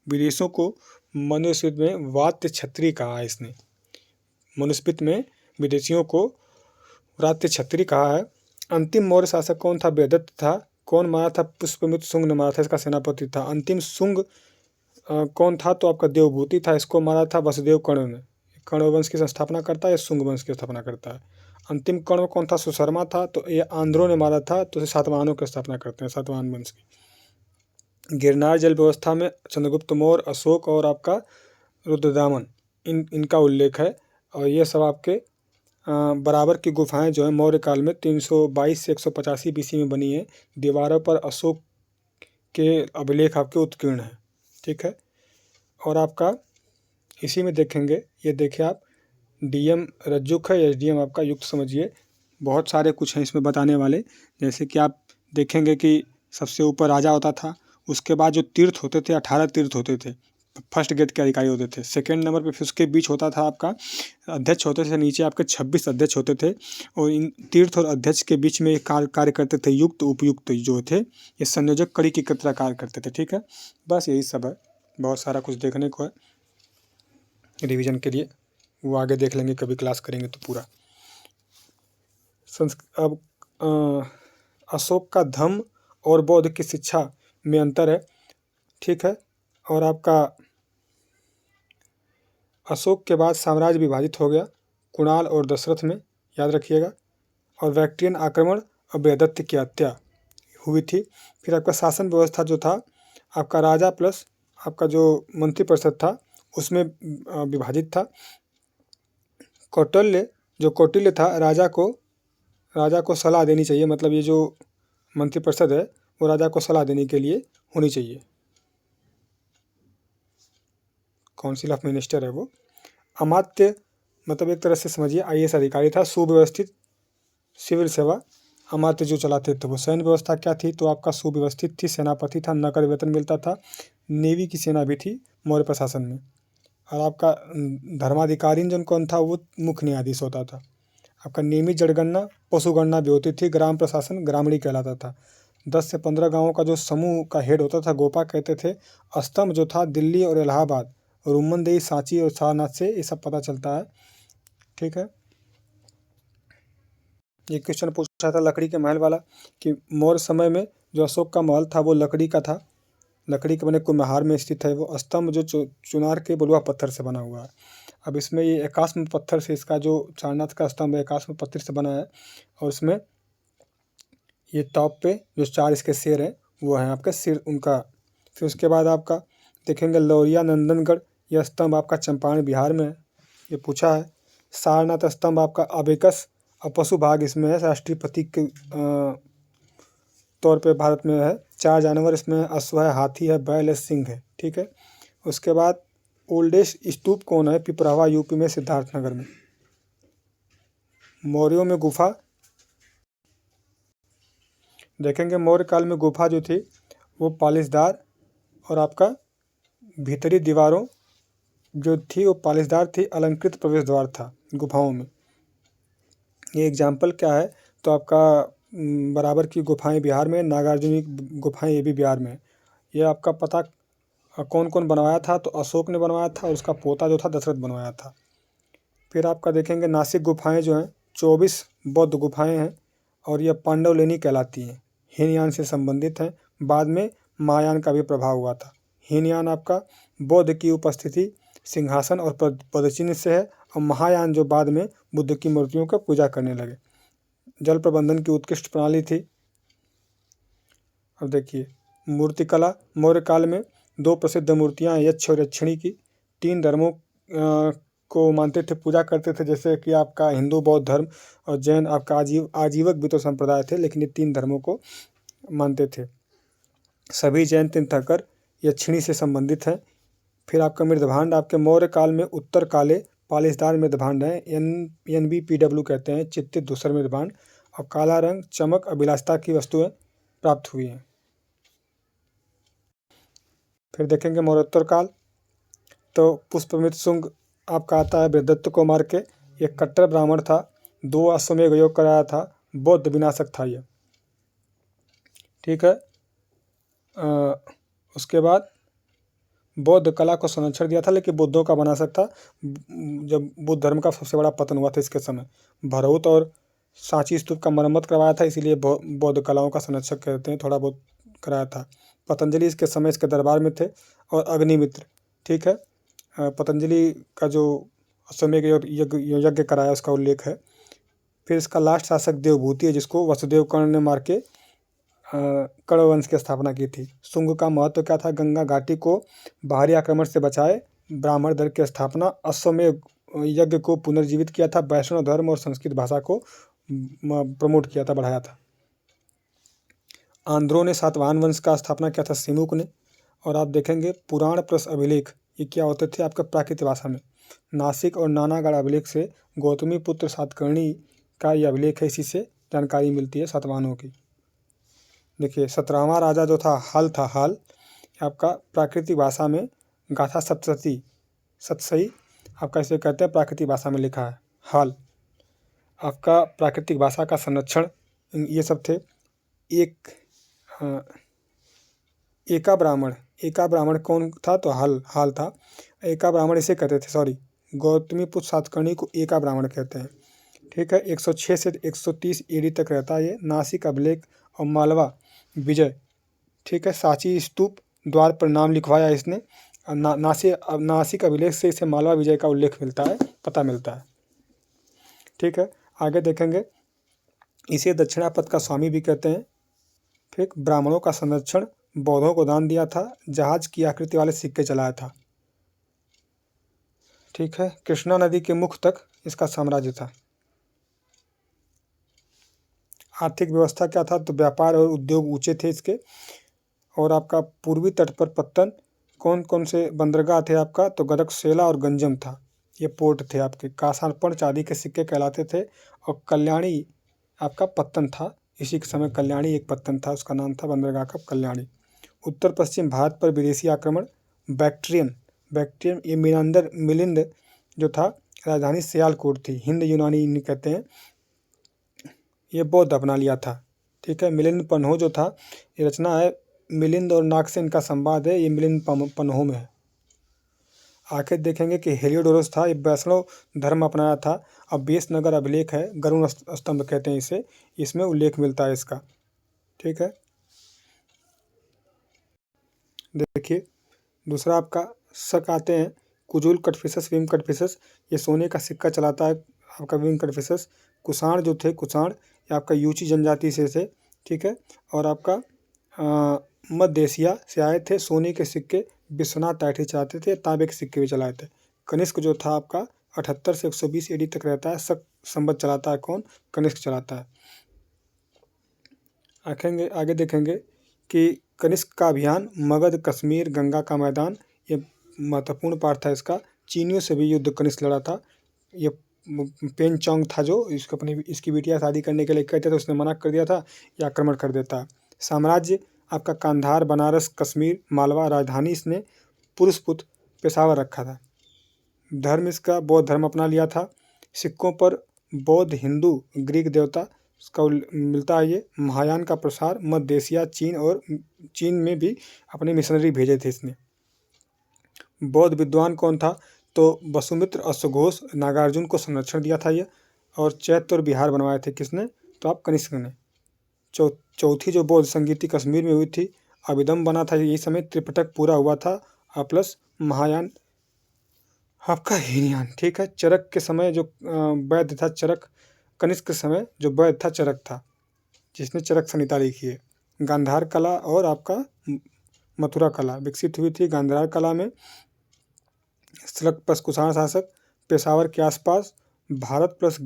विदेशों को मनुस्मृति में वात्य क्षत्रिय कहा है इसने। मनुस्मृति में विदेशियों को वात्य क्षत्रिय कहा है। अंतिम मौर्य शासक कौन था? बेदत्त था। कौन मारा था? पुष्यमित्र शुंग ने मारा था, इसका सेनापति था। अंतिम शुंग कौन था? तो आपका देवभूति था, इसको मारा था वसुदेव कर्ण ने। कर्ण वंश की स्थापना करता है या शुंग वंश की स्थापना करता है? अंतिम कर्ण कौन था? सुशर्मा था, तो ये आंध्रों ने मारा था, तो सातवाहनों की स्थापना करते हैं, सातवाहन वंश की। गिरनार जल व्यवस्था में चंद्रगुप्त मौर्य, अशोक और आपका रुद्रदामन इनका उल्लेख है। और ये सब आपके बराबर की गुफाएं जो है मौर्य काल में 322 से 185 BC में बनी है। दीवारों पर अशोक के अभिलेख आपके उत्कीर्ण हैं, ठीक है। और आपका इसी में देखेंगे, ये देखिए आप, डीएम रज्जुक है, एसडीएम आपका युक्त समझिए। बहुत सारे कुछ हैं इसमें बताने वाले, जैसे कि आप देखेंगे कि सबसे ऊपर राजा होता था, उसके बाद जो तीर्थ होते थे 18 तीर्थ होते थे, फर्स्ट गेट के अधिकारी होते थे। सेकंड नंबर पे फिर उसके बीच होता था आपका अध्यक्ष होते थे, नीचे आपके 26 अध्यक्ष होते थे। और इन तीर्थ और अध्यक्ष के बीच में कार्य करते थे युक्त उपयुक्त जो थे, ये संयोजक कड़ी की तरह कार्य करते थे, ठीक है। बस यही सब है, बहुत सारा कुछ देखने को है रिवीजन के लिए, वो आगे देख लेंगे, कभी क्लास करेंगे तो पूरा। अब अशोक का धम्म और बौद्ध की शिक्षा में अंतर है, ठीक है। और आपका अशोक के बाद साम्राज्य विभाजित हो गया, कुणाल और दशरथ में, याद रखिएगा। और बैक्ट्रियन आक्रमण और बृहदत्त की हत्या हुई थी। फिर आपका शासन व्यवस्था जो था आपका राजा प्लस आपका जो मंत्रिपरिषद था उसमें विभाजित था। कौटिल्य था, राजा को सलाह देनी चाहिए, मतलब ये जो मंत्रिपरिषद है वो राजा को सलाह देने के लिए होनी चाहिए, काउंसिल ऑफ मिनिस्टर है वो। अमात्य मतलब एक तरह से समझिए IAS अधिकारी था। सुव्यवस्थित सिविल सेवा अमात्य जो चलाते थे वो। सैन्य व्यवस्था क्या थी? तो आपका सुव्यवस्थित थी, सेनापति था, नकद वेतन मिलता था, नेवी की सेना भी थी मौर्य प्रशासन में। और आपका धर्माधिकारी जन कौन था? वो मुख्य न्यायाधीश होता था। आपका नियमित जनगणना पशुगणना भी होती थी। ग्राम प्रशासन ग्रामीणी कहलाता था। 10 से 15 गाँवों का जो समूह का हेड होता था गोपा कहते थे। स्तंभ जो था दिल्ली और इलाहाबाद, रुमनदेही, सांची और सारनाथ से ये सब पता चलता है, ठीक है। ये क्वेश्चन पूछा था लकड़ी के महल वाला कि मौर्य समय में जो अशोक का महल था वो लकड़ी का था, लकड़ी के बने कुम्हार में स्थित है वो। स्तंभ जो चुनार के बलुआ पत्थर से बना हुआ है। अब इसमें ये एकास्म पत्थर से, इसका जो सारनाथ का स्तंभ है एकास्म पत्थर से बना है। और इसमें ये टॉप पे जो 4 इसके शेर हैं वो हैं आपके सिर उनका। फिर उसके बाद आपका देखेंगे लौरिया नंदनगढ़, यह स्तंभ आपका चंपारण बिहार में है, ये पूछा है। सारनाथ स्तंभ आपका अबेकस और पशु भाग इसमें है, राष्ट्रीय प्रतीक के तौर पे भारत में है। 4 जानवर इसमें अश्व है, हाथी है, बैल है, सिंह है। ठीक है। उसके बाद ओल्डेस्ट स्तूप कौन है? पिपरावा यूपी में, सिद्धार्थनगर में। मौर्यों में गुफा देखेंगे, मौर्य काल में गुफा जो थी वो पालिशदार और आपका भीतरी दीवारों जो थी वो पालिशदार थी, अलंकृत प्रवेश द्वार था गुफाओं में। ये एग्जाम्पल क्या है? तो आपका बराबर की गुफाएं बिहार में, नागार्जुनी गुफाएं ये भी बिहार में है। ये आपका पता कौन कौन बनवाया था? तो अशोक ने बनवाया था और उसका पोता जो था दशरथ बनवाया था। फिर आपका देखेंगे नासिक गुफाएं जो हैं 24 बौद्ध गुफाएं हैं और यह पांडवलेनी कहलाती हैं, हीनयान से संबंधित हैं। बाद में महायान का भी प्रभाव हुआ था। हीनयान आपका बौद्ध की उपस्थिति सिंहासन और पदचिन्ह से है और महायान जो बाद में बुद्ध की मूर्तियों का पूजा करने लगे। जल प्रबंधन की उत्कृष्ट प्रणाली थी। अब देखिए मूर्तिकला, मौर्य काल में 2 प्रसिद्ध मूर्तियां यक्ष और यक्षिणी की। 3 धर्मों को मानते थे, पूजा करते थे, जैसे कि आपका हिंदू, बौद्ध धर्म और जैन आपका आजीवक भी तो संप्रदाय थे, लेकिन ये 3 धर्मों को मानते थे। सभी जैन तीर्थंकर यक्षिणी से संबंधित हैं। फिर आपका मृदभांड आपके मौर्य काल में उत्तर काले पालिशदार मृदभांड हैं, NBPW कहते हैं, चित्तित धूसर मृदभांड, और काला रंग, चमक, अभिलाषता की वस्तुएं प्राप्त हुई हैं। फिर देखेंगे मौर्योत्तर काल, तो पुष्पमित्र शुंग आपका आता है बृहदत्त को मार के। एक कट्टर ब्राह्मण था, 2 अश्वमेध योग कराया था, बौद्ध विनाशक था ये। ठीक है। उसके बाद बौद्ध कला को संरक्षण दिया था, लेकिन बुद्धों का विनाशक था जब बुद्ध धर्म का सबसे बड़ा पतन हुआ था इसके समय। भरहुत और सांची स्तूप का मरम्मत करवाया था, इसीलिए बौद्ध कलाओं का संरक्षक कहते हैं, थोड़ा बहुत कराया था। पतंजलि इसके समय इसके दरबार में थे और अग्निमित्र। ठीक है। पतंजलि का जो अश्वमेध यज्ञ कराया उसका उल्लेख है। फिर इसका लास्ट शासक देवभूति है, जिसको वसुदेव कर्ण ने मार के कण्व वंश की स्थापना की थी। शुंग का महत्व क्या था? गंगा घाटी को बाहरी आक्रमण से बचाए, ब्राह्मण धर्म की स्थापना, अश्वमेध यज्ञ को पुनर्जीवित किया था, वैष्णव धर्म और संस्कृत भाषा को प्रमोट किया था, बढ़ाया था। आंध्रों ने सातवाहन वंश का स्थापना किया था, सिमुक ने। और आप देखेंगे पुराण प्लस अभिलेख, ये क्या होते थे आपका प्राकृत भाषा में। नासिक और नानागढ़ अभिलेख से गौतमी पुत्र सातकर्णी का ये अभिलेख है, इसी से जानकारी मिलती है सातवाहनों की। देखिए 17वां राजा जो था हाल आपका प्राकृतिक भाषा में गाथा सतसई आपका इसे कहते हैं, प्राकृतिक भाषा में लिखा है हाल। आपका प्राकृतिक भाषा का संरक्षण ये सब थे। एका ब्राह्मण कौन था? तो हाल था। एका ब्राह्मण इसे कहते थे, सॉरी, गौतमी पुत्र सातकर्णी को एका ब्राह्मण कहते हैं। ठीक है। 106 से 130 ईडी तक रहता है ये। नासिक अभिलेख और मालवा विजय। ठीक है। सांची स्तूप द्वार पर नाम लिखवाया इसने। नासिक अभिलेख से इसे मालवा विजय का उल्लेख मिलता है, पता मिलता है। ठीक है। आगे देखेंगे, इसे दक्षिणापथ का स्वामी भी कहते हैं। फिर ब्राह्मणों का संरक्षण, बौद्धों को दान दिया था, जहाज की आकृति वाले सिक्के चलाया था। ठीक है। कृष्णा नदी के मुख तक इसका साम्राज्य था। आर्थिक व्यवस्था क्या था? तो व्यापार और उद्योग ऊंचे थे इसके। और आपका पूर्वी तट पर पत्तन कौन कौन से बंदरगाह थे आपका? तो गदकसेला और गंजम था, ये पोर्ट थे आपके। कांसारपण चांदी के सिक्के कहलाते थे। और कल्याणी आपका पत्तन था, इसी के समय कल्याणी एक पत्तन था, उसका नाम था बंदरगाह का कल्याणी। उत्तर पश्चिम भारत पर विदेशी आक्रमण, बैक्ट्रियन ये मिलिंद जो था, राजधानी सियालकोट थी, हिंद यूनानी इन्हें कहते हैं, ये बौद्ध अपना लिया था। ठीक है। मिलिंद पन्हो जो था, ये रचना है, मिलिंद और नागसेन का संवाद है, ये मिलिंद पन्हो में है। आखिर देखेंगे कि हेलियोडोरस था, ये वैष्णव धर्म अपनाया था। अब बेसनगर अभिलेख है, गरुण स्तंभ कहते हैं इसे, इसमें उल्लेख मिलता है इसका। ठीक है। देखिए दूसरा आपका शक आते हैं कुजुल कटफिसस, विम कटफिसस, ये सोने का सिक्का चलाता है आपका विम कटफिसस। कुषाण जो थे, कुषाण ये आपका यूची जनजाति से थे। ठीक है। और आपका मध्य एशिया से आए थे, सोने के सिक्के विश्वनाथ तायठी चलाते थे, तांबे के सिक्के भी चलाए थे। कनिष्क जो था आपका 78 से 120 AD तक रहता है। शक संवत चलाता है कौन? कनिष्क चलाता है। आगे देखेंगे कि कनिष्क का अभियान मगध, कश्मीर, गंगा का मैदान, ये महत्वपूर्ण पार्ट था इसका। चीनियों से भी युद्ध कनिष्क लड़ा था। ये पेनचोंग था जो इसकी बिटिया शादी करने के लिए कहते थे, उसने मना कर दिया था, ये आक्रमण कर देता है। साम्राज्य आपका कांधार, बनारस, कश्मीर, मालवा, राजधानी इसने पुरुषपुत्र पेशावर रखा था। धर्म इसका बौद्ध धर्म अपना लिया था। सिक्कों पर बौद्ध, हिंदू, ग्रीक देवता इसका मिलता है। ये महायान का प्रसार मध्य एशिया, चीन और चीन में भी अपने मिशनरी भेजे थे इसने। बौद्ध विद्वान कौन था? तो वसुमित्र, अश्वघोष, नागार्जुन को संरक्षण दिया था ये। और चैत्य और बिहार बनवाए थे किसने? तो आप कनिष्क ने। चौथी जो बौद्ध संगीति कश्मीर में हुई थी, अभिधम बना था यही समय, त्रिपिटक पूरा हुआ था, प्लस महायान आपका हीनयान। ठीक है। चरक के समय जो वैद्य था, चरक कनिष्क के समय जो वैद्य था चरक था, जिसने चरक संहिता लिखी है। गांधार कला और आपका मथुरा कला विकसित हुई थी। गांधार कला में स्लग प्लस कुषाण शासक, पेशावर के आसपास भारत प्लस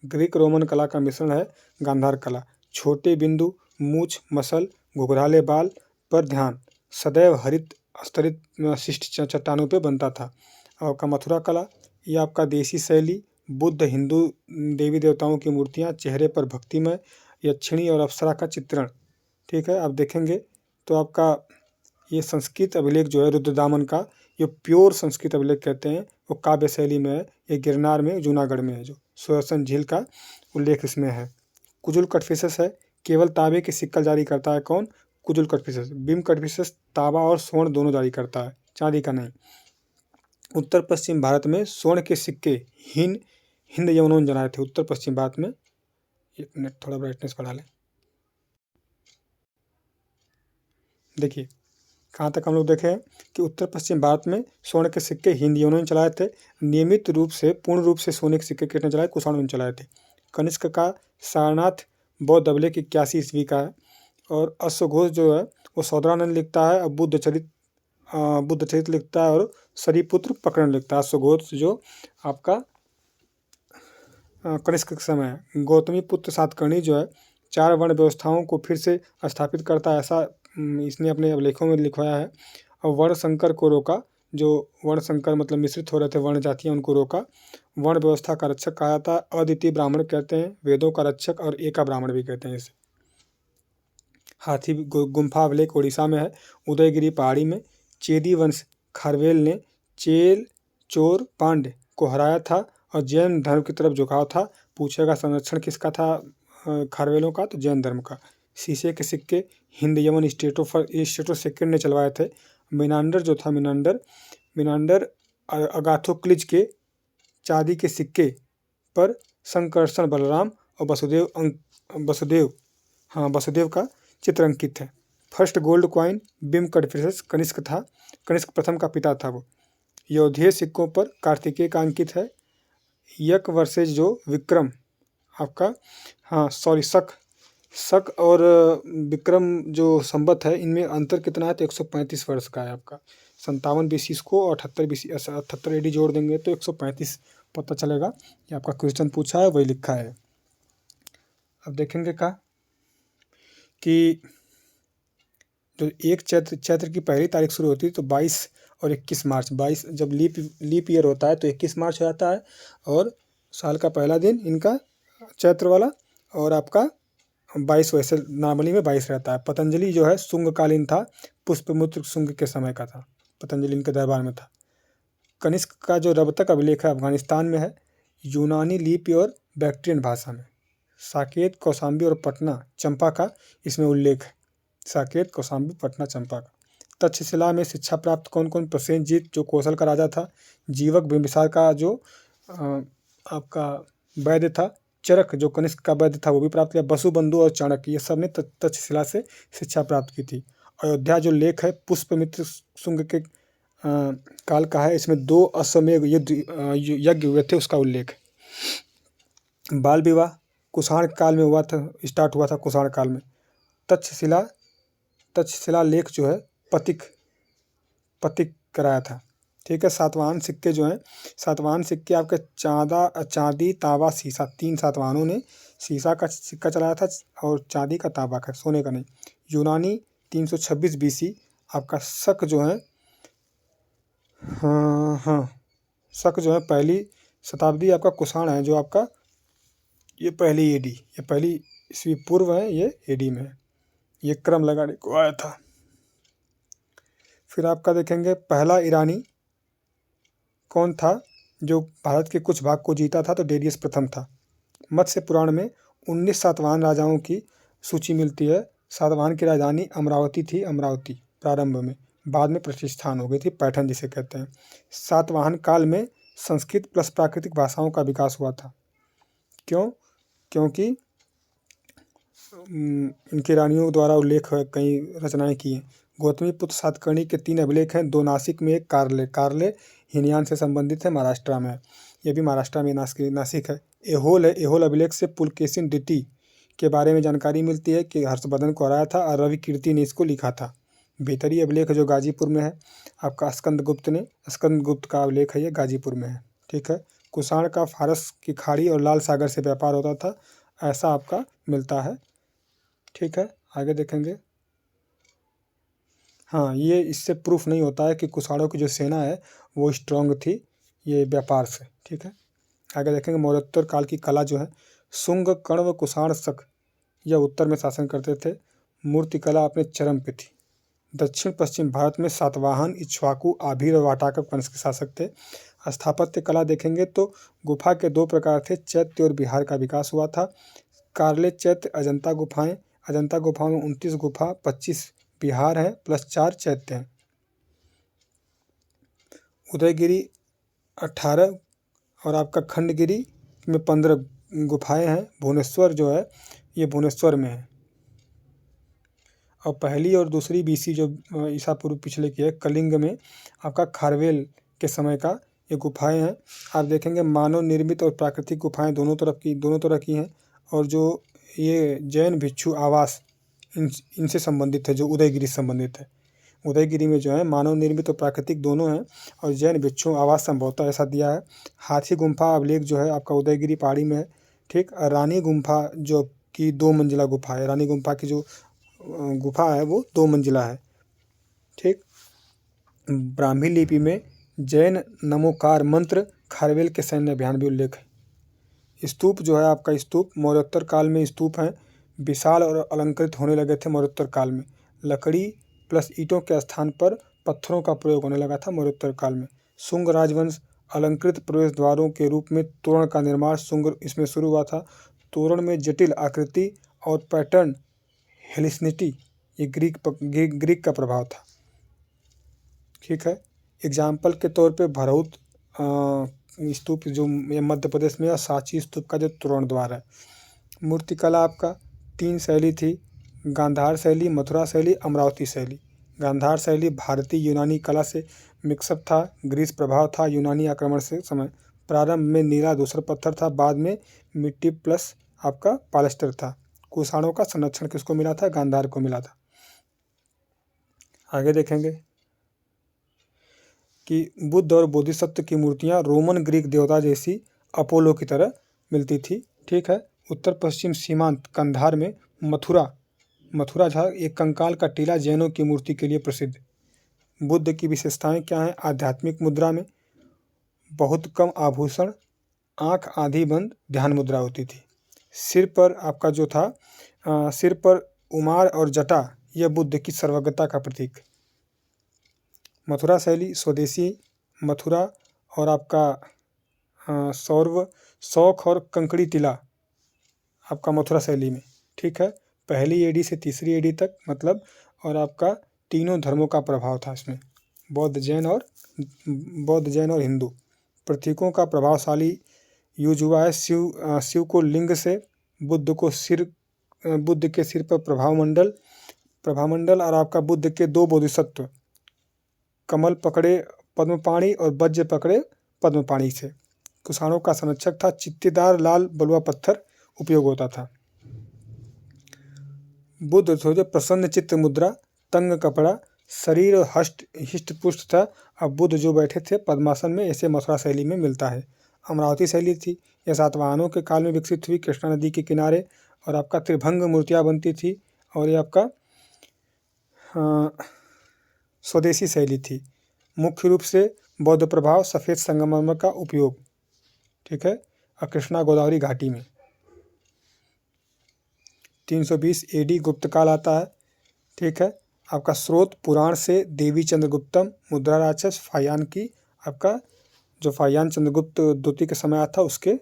ग्रीक रोमन कला का मिश्रण है गांधार कला। छोटे बिंदु, मूछ, मसल, घुघराले बाल पर ध्यान, सदैव हरित स्तरित शिष्ट चट्टानों पे बनता था। और आपका मथुरा कला, ये आपका देसी शैली, बुद्ध, हिंदू देवी देवताओं की मूर्तियाँ, चेहरे पर भक्तिमय, यक्षिणी और अप्सरा का चित्रण। ठीक है। आप देखेंगे तो आपका ये संस्कृत अभिलेख जो है रुद्रदामन का, ये प्योर संस्कृत अभिलेख कहते हैं, वो काव्य शैली में है। ये गिरनार में, जूनागढ़ में है, जो सुदर्शन झील का उल्लेख इसमें है। कुजुल कटफिसस है, केवल तांबे के सिक्कल जारी करता है कौन? कुजुल कटफिसस। बिम कटफिसस तांबा और स्वर्ण दोनों जारी करता है, चांदी का नहीं। उत्तर पश्चिम भारत में स्वर्ण के सिक्के हिंद यवनों जलाए थे उत्तर पश्चिम भारत में। एक मिनट, थोड़ा ब्राइटनेस बढ़ा लें। देखिए कहाँ तक हम लोग देखे हैं कि उत्तर पश्चिम भारत में स्वर्ण के सिक्के हिंद यवनों ने चलाए थे। नियमित रूप से, पूर्ण रूप से सोने के सिक्के किसने चलाए? कुषाणों ने चलाए थे। कनिष्क का सारनाथ बौद्ध अभिलेख 81 ईस्वी का है। और अश्वघोष जो है वो सौदरानंद लिखता है, और बुद्ध चरित लिखता है, और सरिपुत्र प्रकरण लिखता है। अश्वघोष जो आपका कनिष्क के समय है। गौतमी पुत्र सातकर्णी जो है 4 वर्ण व्यवस्थाओं को फिर से स्थापित करता है, ऐसा इसने अपने अभिलेखों में लिखवाया है। और वर्ण संकर को रोका, जो वर्ण संकर मतलब मिश्रित हो रहे थे वर्ण जातियाँ, उनको रोका। वर्ण व्यवस्था का रक्षक कहा जाता है। अद्वितीय ब्राह्मण कहते हैं, वेदों का रक्षक, और एका ब्राह्मण भी कहते हैं इसे। हाथी गुम्फा अभिलेख उड़ीसा में है, उदयगिरी पहाड़ी में। चेदी वंश खारवेल ने चेल, चोर, पांड्य को हराया था, और जैन धर्म की तरफ झुकाव था। पूछेगा संरक्षण किसका था खारवेलों का? तो जैन धर्म का। शीशे के सिक्के हिंद यमन स्टेटो सेकंड ने चलवाए थे। मिनांडर जो था, मिनांडर अगाथोक्लिज के चांदी के सिक्के पर संकर्षण बलराम और वसुदेव का चित्र अंकित है। फर्स्ट गोल्ड कॉइन बिम कटफिसस कनिष्क था, कनिष्क प्रथम का पिता था वो। योधेय सिक्कों पर कार्तिकेय का अंकित है। यक वर्सेज जो विक्रम आपका, शक और विक्रम जो संवत है, इनमें अंतर कितना है? तो 135 वर्ष का है आपका। 57 BC को 78 AD जोड़ देंगे तो 135 पता चलेगा। ये आपका क्वेश्चन पूछा है, वही लिखा है। अब देखेंगे का कि जो एक चैत्र की पहली तारीख शुरू होती है तो 22 और 21 मार्च, 22 जब लीप ईयर होता है तो 21 मार्च हो जाता है, और साल का पहला दिन इनका चैत्र वाला, और आपका 22 वैसे नॉर्मली में 22 रहता है। पतंजलि जो है शुंगकालीन था, पुष्पमित्र शुंग के समय का था, पतंजलि इनके दरबार में था। कनिष्क का जो रबतक अभिलेख है अफगानिस्तान में है, यूनानी लिपि और बैक्ट्रियन भाषा में। साकेत, कौशाम्बी और पटना चंपा का इसमें उल्लेख है। साकेत, कौशाम्बी, पटना, चंपा का। तक्षशिला में शिक्षा प्राप्त कौन कौन? प्रसेनजीत जो कौशल का राजा था, जीवक बिंबिसार का जो आपका वैद्य था, चरक जो कनिष्क का वैद्य था वो भी प्राप्त किया, वसुबंधु और चाणक्य, ये सब ने तक्षशिला से शिक्षा प्राप्त की थी। अयोध्या जो लेख है पुष्पमित्र शुंग के काल का है, इसमें 2 अश्वमेध यज्ञ हुए थे, उसका उल्लेख। बाल विवाह कुषाण काल में हुआ था, स्टार्ट हुआ था कुषाण काल में। तक्षशिला तक्षशिला लेख जो है पतिक पतिक कराया था। ठीक है। सातवाहन सिक्के जो हैं, सातवाहन सिक्के आपके चांदी, तांबा, शीशा, 3 सातवाहनों ने शीशा का सिक्का चलाया था और चांदी का, तांबा का, सोने का नहीं। यूनानी 326 बीसी आपका शक जो है, हाँ शक जो है पहली शताब्दी आपका कुषाण है, जो आपका ये पहली एडी, ये पहली ईस्वी पूर्व है, ये एडी में है, ये क्रम लगाने को आया था। फिर आपका देखेंगे पहला ईरानी कौन था जो भारत के कुछ भाग को जीता था, तो डेरियस प्रथम था। मत्स्य पुराण में 19 सातवाहन राजाओं की सूची मिलती है। सातवाहन की राजधानी अमरावती थी, अमरावती प्रारंभ में, बाद में प्रतिष्ठान हो गई थी, पैठन जिसे कहते हैं। सातवाहन काल में संस्कृत प्लस प्राकृतिक भाषाओं का विकास हुआ था। क्यों? क्योंकि इनके रानियों द्वारा उल्लेख कई रचनाएं की हैं। गौतमी पुत्र सातकर्णी के 3 अभिलेख हैं, 2 नासिक में, एक कारले, कारले हिनयान से संबंधित है, महाराष्ट्र में है, ये भी महाराष्ट्र में नासिक है। एहोल है, एहोल अभिलेख से पुलकेशिन द्वितीय के बारे में जानकारी मिलती है कि हर्षवर्धन को हराया था और रवि कीर्ति ने इसको लिखा था। भीतरी अभिलेख जो गाजीपुर में है आपका, स्कंदगुप्त का अभिलेख है, ये गाजीपुर में है। ठीक है। कुषाण का फारस की खाड़ी और लाल सागर से व्यापार होता था, ऐसा आपका मिलता है। ठीक है। आगे देखेंगे। हाँ, ये इससे प्रूफ नहीं होता है कि कुषाणों की जो सेना है वो स्ट्रांग थी, ये व्यापार से। ठीक है। आगे देखेंगे मौर्योत्तर काल की कला जो है, शुंग, कण्व, कुषाण, शक, यह उत्तर में शासन करते थे। मूर्ति कला अपने चरम पे थी। दक्षिण पश्चिम भारत में सातवाहन, इक्ष्वाकु, आभीर और वाटाकर वंश के शासक थे। स्थापत्य कला देखेंगे तो गुफा के 2 प्रकार थे, चैत्य और बिहार का विकास हुआ था। कारले, चैत्य, अजंता गुफाएं, अजंता गुफाओं में 29 गुफा, 25 बिहार है प्लस 4 चैत्य हैं। उदयगिरी 18 और आपका खंडगिरी में 15 गुफाएं हैं। भुवनेश्वर जो है ये भुवनेश्वर में है। और पहली और दूसरी बीसी जो ईसा पूर्व पिछले की है, कलिंग में आपका खारवेल के समय का ये गुफाएं हैं। आप देखेंगे मानव निर्मित और प्राकृतिक गुफाएं दोनों तरह की हैं। और जो ये जैन भिक्षु आवास इनसे संबंधित है, जो उदयगिरी से संबंधित है। उदयगिरी में जो है मानव निर्मित और प्राकृतिक दोनों हैं, और जैन भिक्षु आवास संभवतः ऐसा दिया है। हाथी गुम्फा अभिलेख जो है आपका उदयगिरी पहाड़ी में है। ठीक। रानी गुम्फा जो कि 2 मंजिला गुफा है, रानी गुम्फा की जो गुफा है वो 2 मंजिला है। ठीक। ब्राह्मी लिपि में जैन नमोकार मंत्र, खारवेल के सैन्य अभियान भी उल्लेख है। स्तूप जो है आपका, स्तूप मौर्योत्तर काल में स्तूप हैं, विशाल और अलंकृत होने लगे थे मौर्योत्तर काल में। लकड़ी प्लस ईंटों के स्थान पर पत्थरों का प्रयोग होने लगा था मौर्योत्तर काल में। शुंग राजवंश अलंकृत प्रवेश द्वारों के रूप में तोरण का निर्माण शुंग इसमें शुरू हुआ था। तोरण में जटिल आकृति और पैटर्न, हेलिसिनिटी, ये ग्रीक का प्रभाव था। ठीक है। एग्जाम्पल के तौर पे भरहुत स्तूप जो मध्य प्रदेश में, सांची स्तूप का जो तोरण द्वार है। मूर्तिकला आपका 3 शैली थी, गांधार शैली, मथुरा शैली, अमरावती शैली। गांधार शैली भारतीय यूनानी कला से मिक्सअप था, ग्रीस प्रभाव था यूनानी आक्रमण से समय। प्रारंभ में नीला धूसर पत्थर था, बाद में मिट्टी प्लस आपका पॉलिस्टर था। कुषाणों का संरक्षण किसको मिला था? गांधार को मिला था। आगे देखेंगे कि बुद्ध और बोधिसत्व की मूर्तियां रोमन ग्रीक देवता जैसी अपोलो की तरह मिलती थी। ठीक है। उत्तर पश्चिम सीमांत कंधार में मथुरा था, एक कंकाल का टीला जैनों की मूर्ति के लिए प्रसिद्ध। बुद्ध की विशेषताएं क्या हैं? आध्यात्मिक मुद्रा में बहुत कम आभूषण, आंख आधी बंद, ध्यान मुद्रा होती थी। सिर पर आपका जो था, सिर पर उमार और जटा, यह बुद्ध की सर्वज्ञता का प्रतीक। मथुरा शैली स्वदेशी मथुरा और आपका शौख और कंकड़ी तिला आपका मथुरा शैली में। ठीक है। पहली एडी से तीसरी एडी तक मतलब, और आपका तीनों धर्मों का प्रभाव था इसमें, बौद्ध जैन और हिंदू। प्रतीकों का प्रभावशाली यूज हुआ है। शिव को लिंग से, बुद्ध के सिर पर प्रभामंडल और आपका बुद्ध के 2 बोधिसत्व, कमल पकड़े पद्मपाणि और वज्र पकड़े पद्मपाणि से। कुषाणों का संरक्षक था, चित्तीदार लाल बलुआ पत्थर उपयोग होता था। बुद्ध ध्वज प्रसन्न चित्त मुद्रा तंग कपड़ा, शरीर और हष्ट हिष्ट पुष्ट था। अब बुद्ध जो बैठे थे पद्मासन में, ऐसे मथुरा शैली में मिलता है। अमरावती शैली थी, यह सातवाहनों के काल में विकसित हुई, कृष्णा नदी के किनारे, और आपका त्रिभंग मूर्तियाँ बनती थी। और ये आपका स्वदेशी शैली थी, मुख्य रूप से बौद्ध प्रभाव, सफ़ेद संगमरमर का उपयोग, ठीक है। और कृष्णा गोदावरी घाटी में 320 AD गुप्त काल आता है, ठीक है। आपका स्रोत पुराण से देवी चंद्रगुप्तम मुद्रा राक्षस फायान की, आपका जो फायान चंद्रगुप्त द्वितीय के समय आया था उसके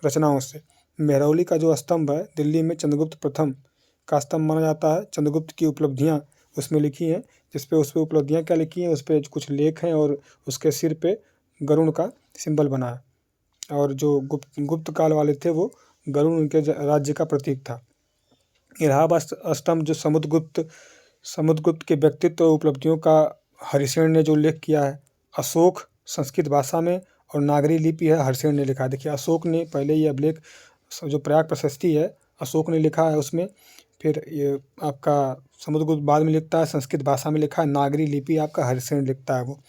रचनाओं से। मेहरौली का जो स्तंभ है दिल्ली में चंद्रगुप्त प्रथम का स्तंभ माना जाता है। चंद्रगुप्त की उपलब्धियां उसमें लिखी हैं, जिस पे उस पर उपलब्धियां क्या लिखी हैं, उस पर कुछ लेख हैं, और उसके सिर पे गरुड़ का सिंबल बना है। और जो गुप्त काल वाले थे वो गरुड़ उनके राज्य का प्रतीक था। इलाहाबाद स्तंभ जो समुद्रगुप्त के व्यक्तित्व और उपलब्धियों का हरिसेन ने जो उल्लेख किया है। अशोक संस्कृत भाषा में और नागरी लिपि है, हरिसेन ने लिखा है। देखिए अशोक ने पहले ये अभिलेख जो प्रयाग प्रशस्ति है अशोक ने लिखा है उसमें, फिर ये आपका समुद्रगुप्त बाद में लिखता है, संस्कृत भाषा में लिखा है, नागरी लिपि आपका हरिसेन लिखता है वो।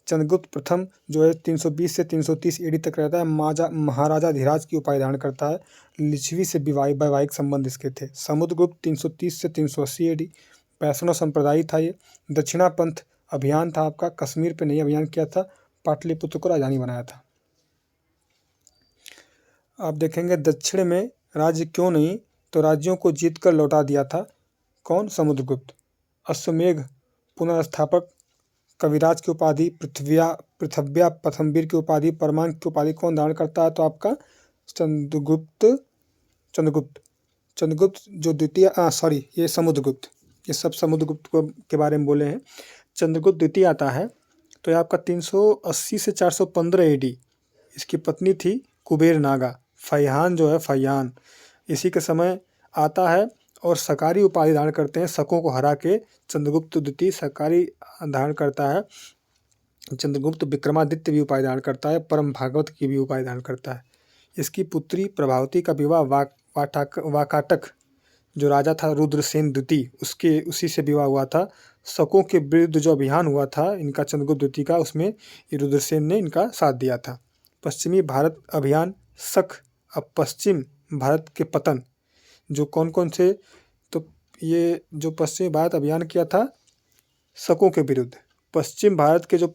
चंद्रगुप्त प्रथम जो है 320 से 330 AD तक रहता है, महाराजा धीराज की उपाधि धारण करता है। लिच्छवी से वैवाहिक संबंध इसके थे। समुद्रगुप्त 330 से 380 AD वैष्णव संप्रदाय था ये। दक्षिणा पंथ अभियान था आपका, कश्मीर पे नहीं अभियान किया था, पाटलिपुत्र को राजधानी बनाया था। आप देखेंगे दक्षिण में राज्य क्यों नहीं, तो राज्यों को जीत कर लौटा दिया था कौन, समुद्रगुप्त। अश्वमेघ पुनर्स्थापक, कविराज की उपाधि, पृथव्या प्रथमवीर की उपाधि, परमांक की उपाधि कौन धारण करता है, तो आपका चंद्रगुप्त जो द्वितीय ये समुद्रगुप्त, ये सब समुद्रगुप्त के बारे में बोले हैं। चंद्रगुप्त द्वितीय आता है तो ये आपका 380 से 415 AD। इसकी पत्नी थी कुबेर नागा, फैहान जो है फैयान, इसी के समय आता है। और सकारी उपाधि धारण करते हैं, शकों को हरा के चंद्रगुप्त द्वितीय सकारी धारण करता है। चंद्रगुप्त विक्रमादित्य भी उपाधि धारण करता है, परम भागवत की भी उपाधि धारण करता है। इसकी पुत्री प्रभावती का विवाह वाकाटक जो राजा था रुद्रसेन द्वितीय उसी से विवाह हुआ था। शकों के विरुद्ध जो अभियान हुआ था इनका चंद्रगुप्त द्वितीय का, उसमें रुद्रसेन ने इनका साथ दिया था। पश्चिमी भारत अभियान शक, अब पश्चिम भारत के पतन जो कौन कौन से, तो ये जो पश्चिमी भारत अभियान किया था शकों के विरुद्ध, पश्चिम भारत के जो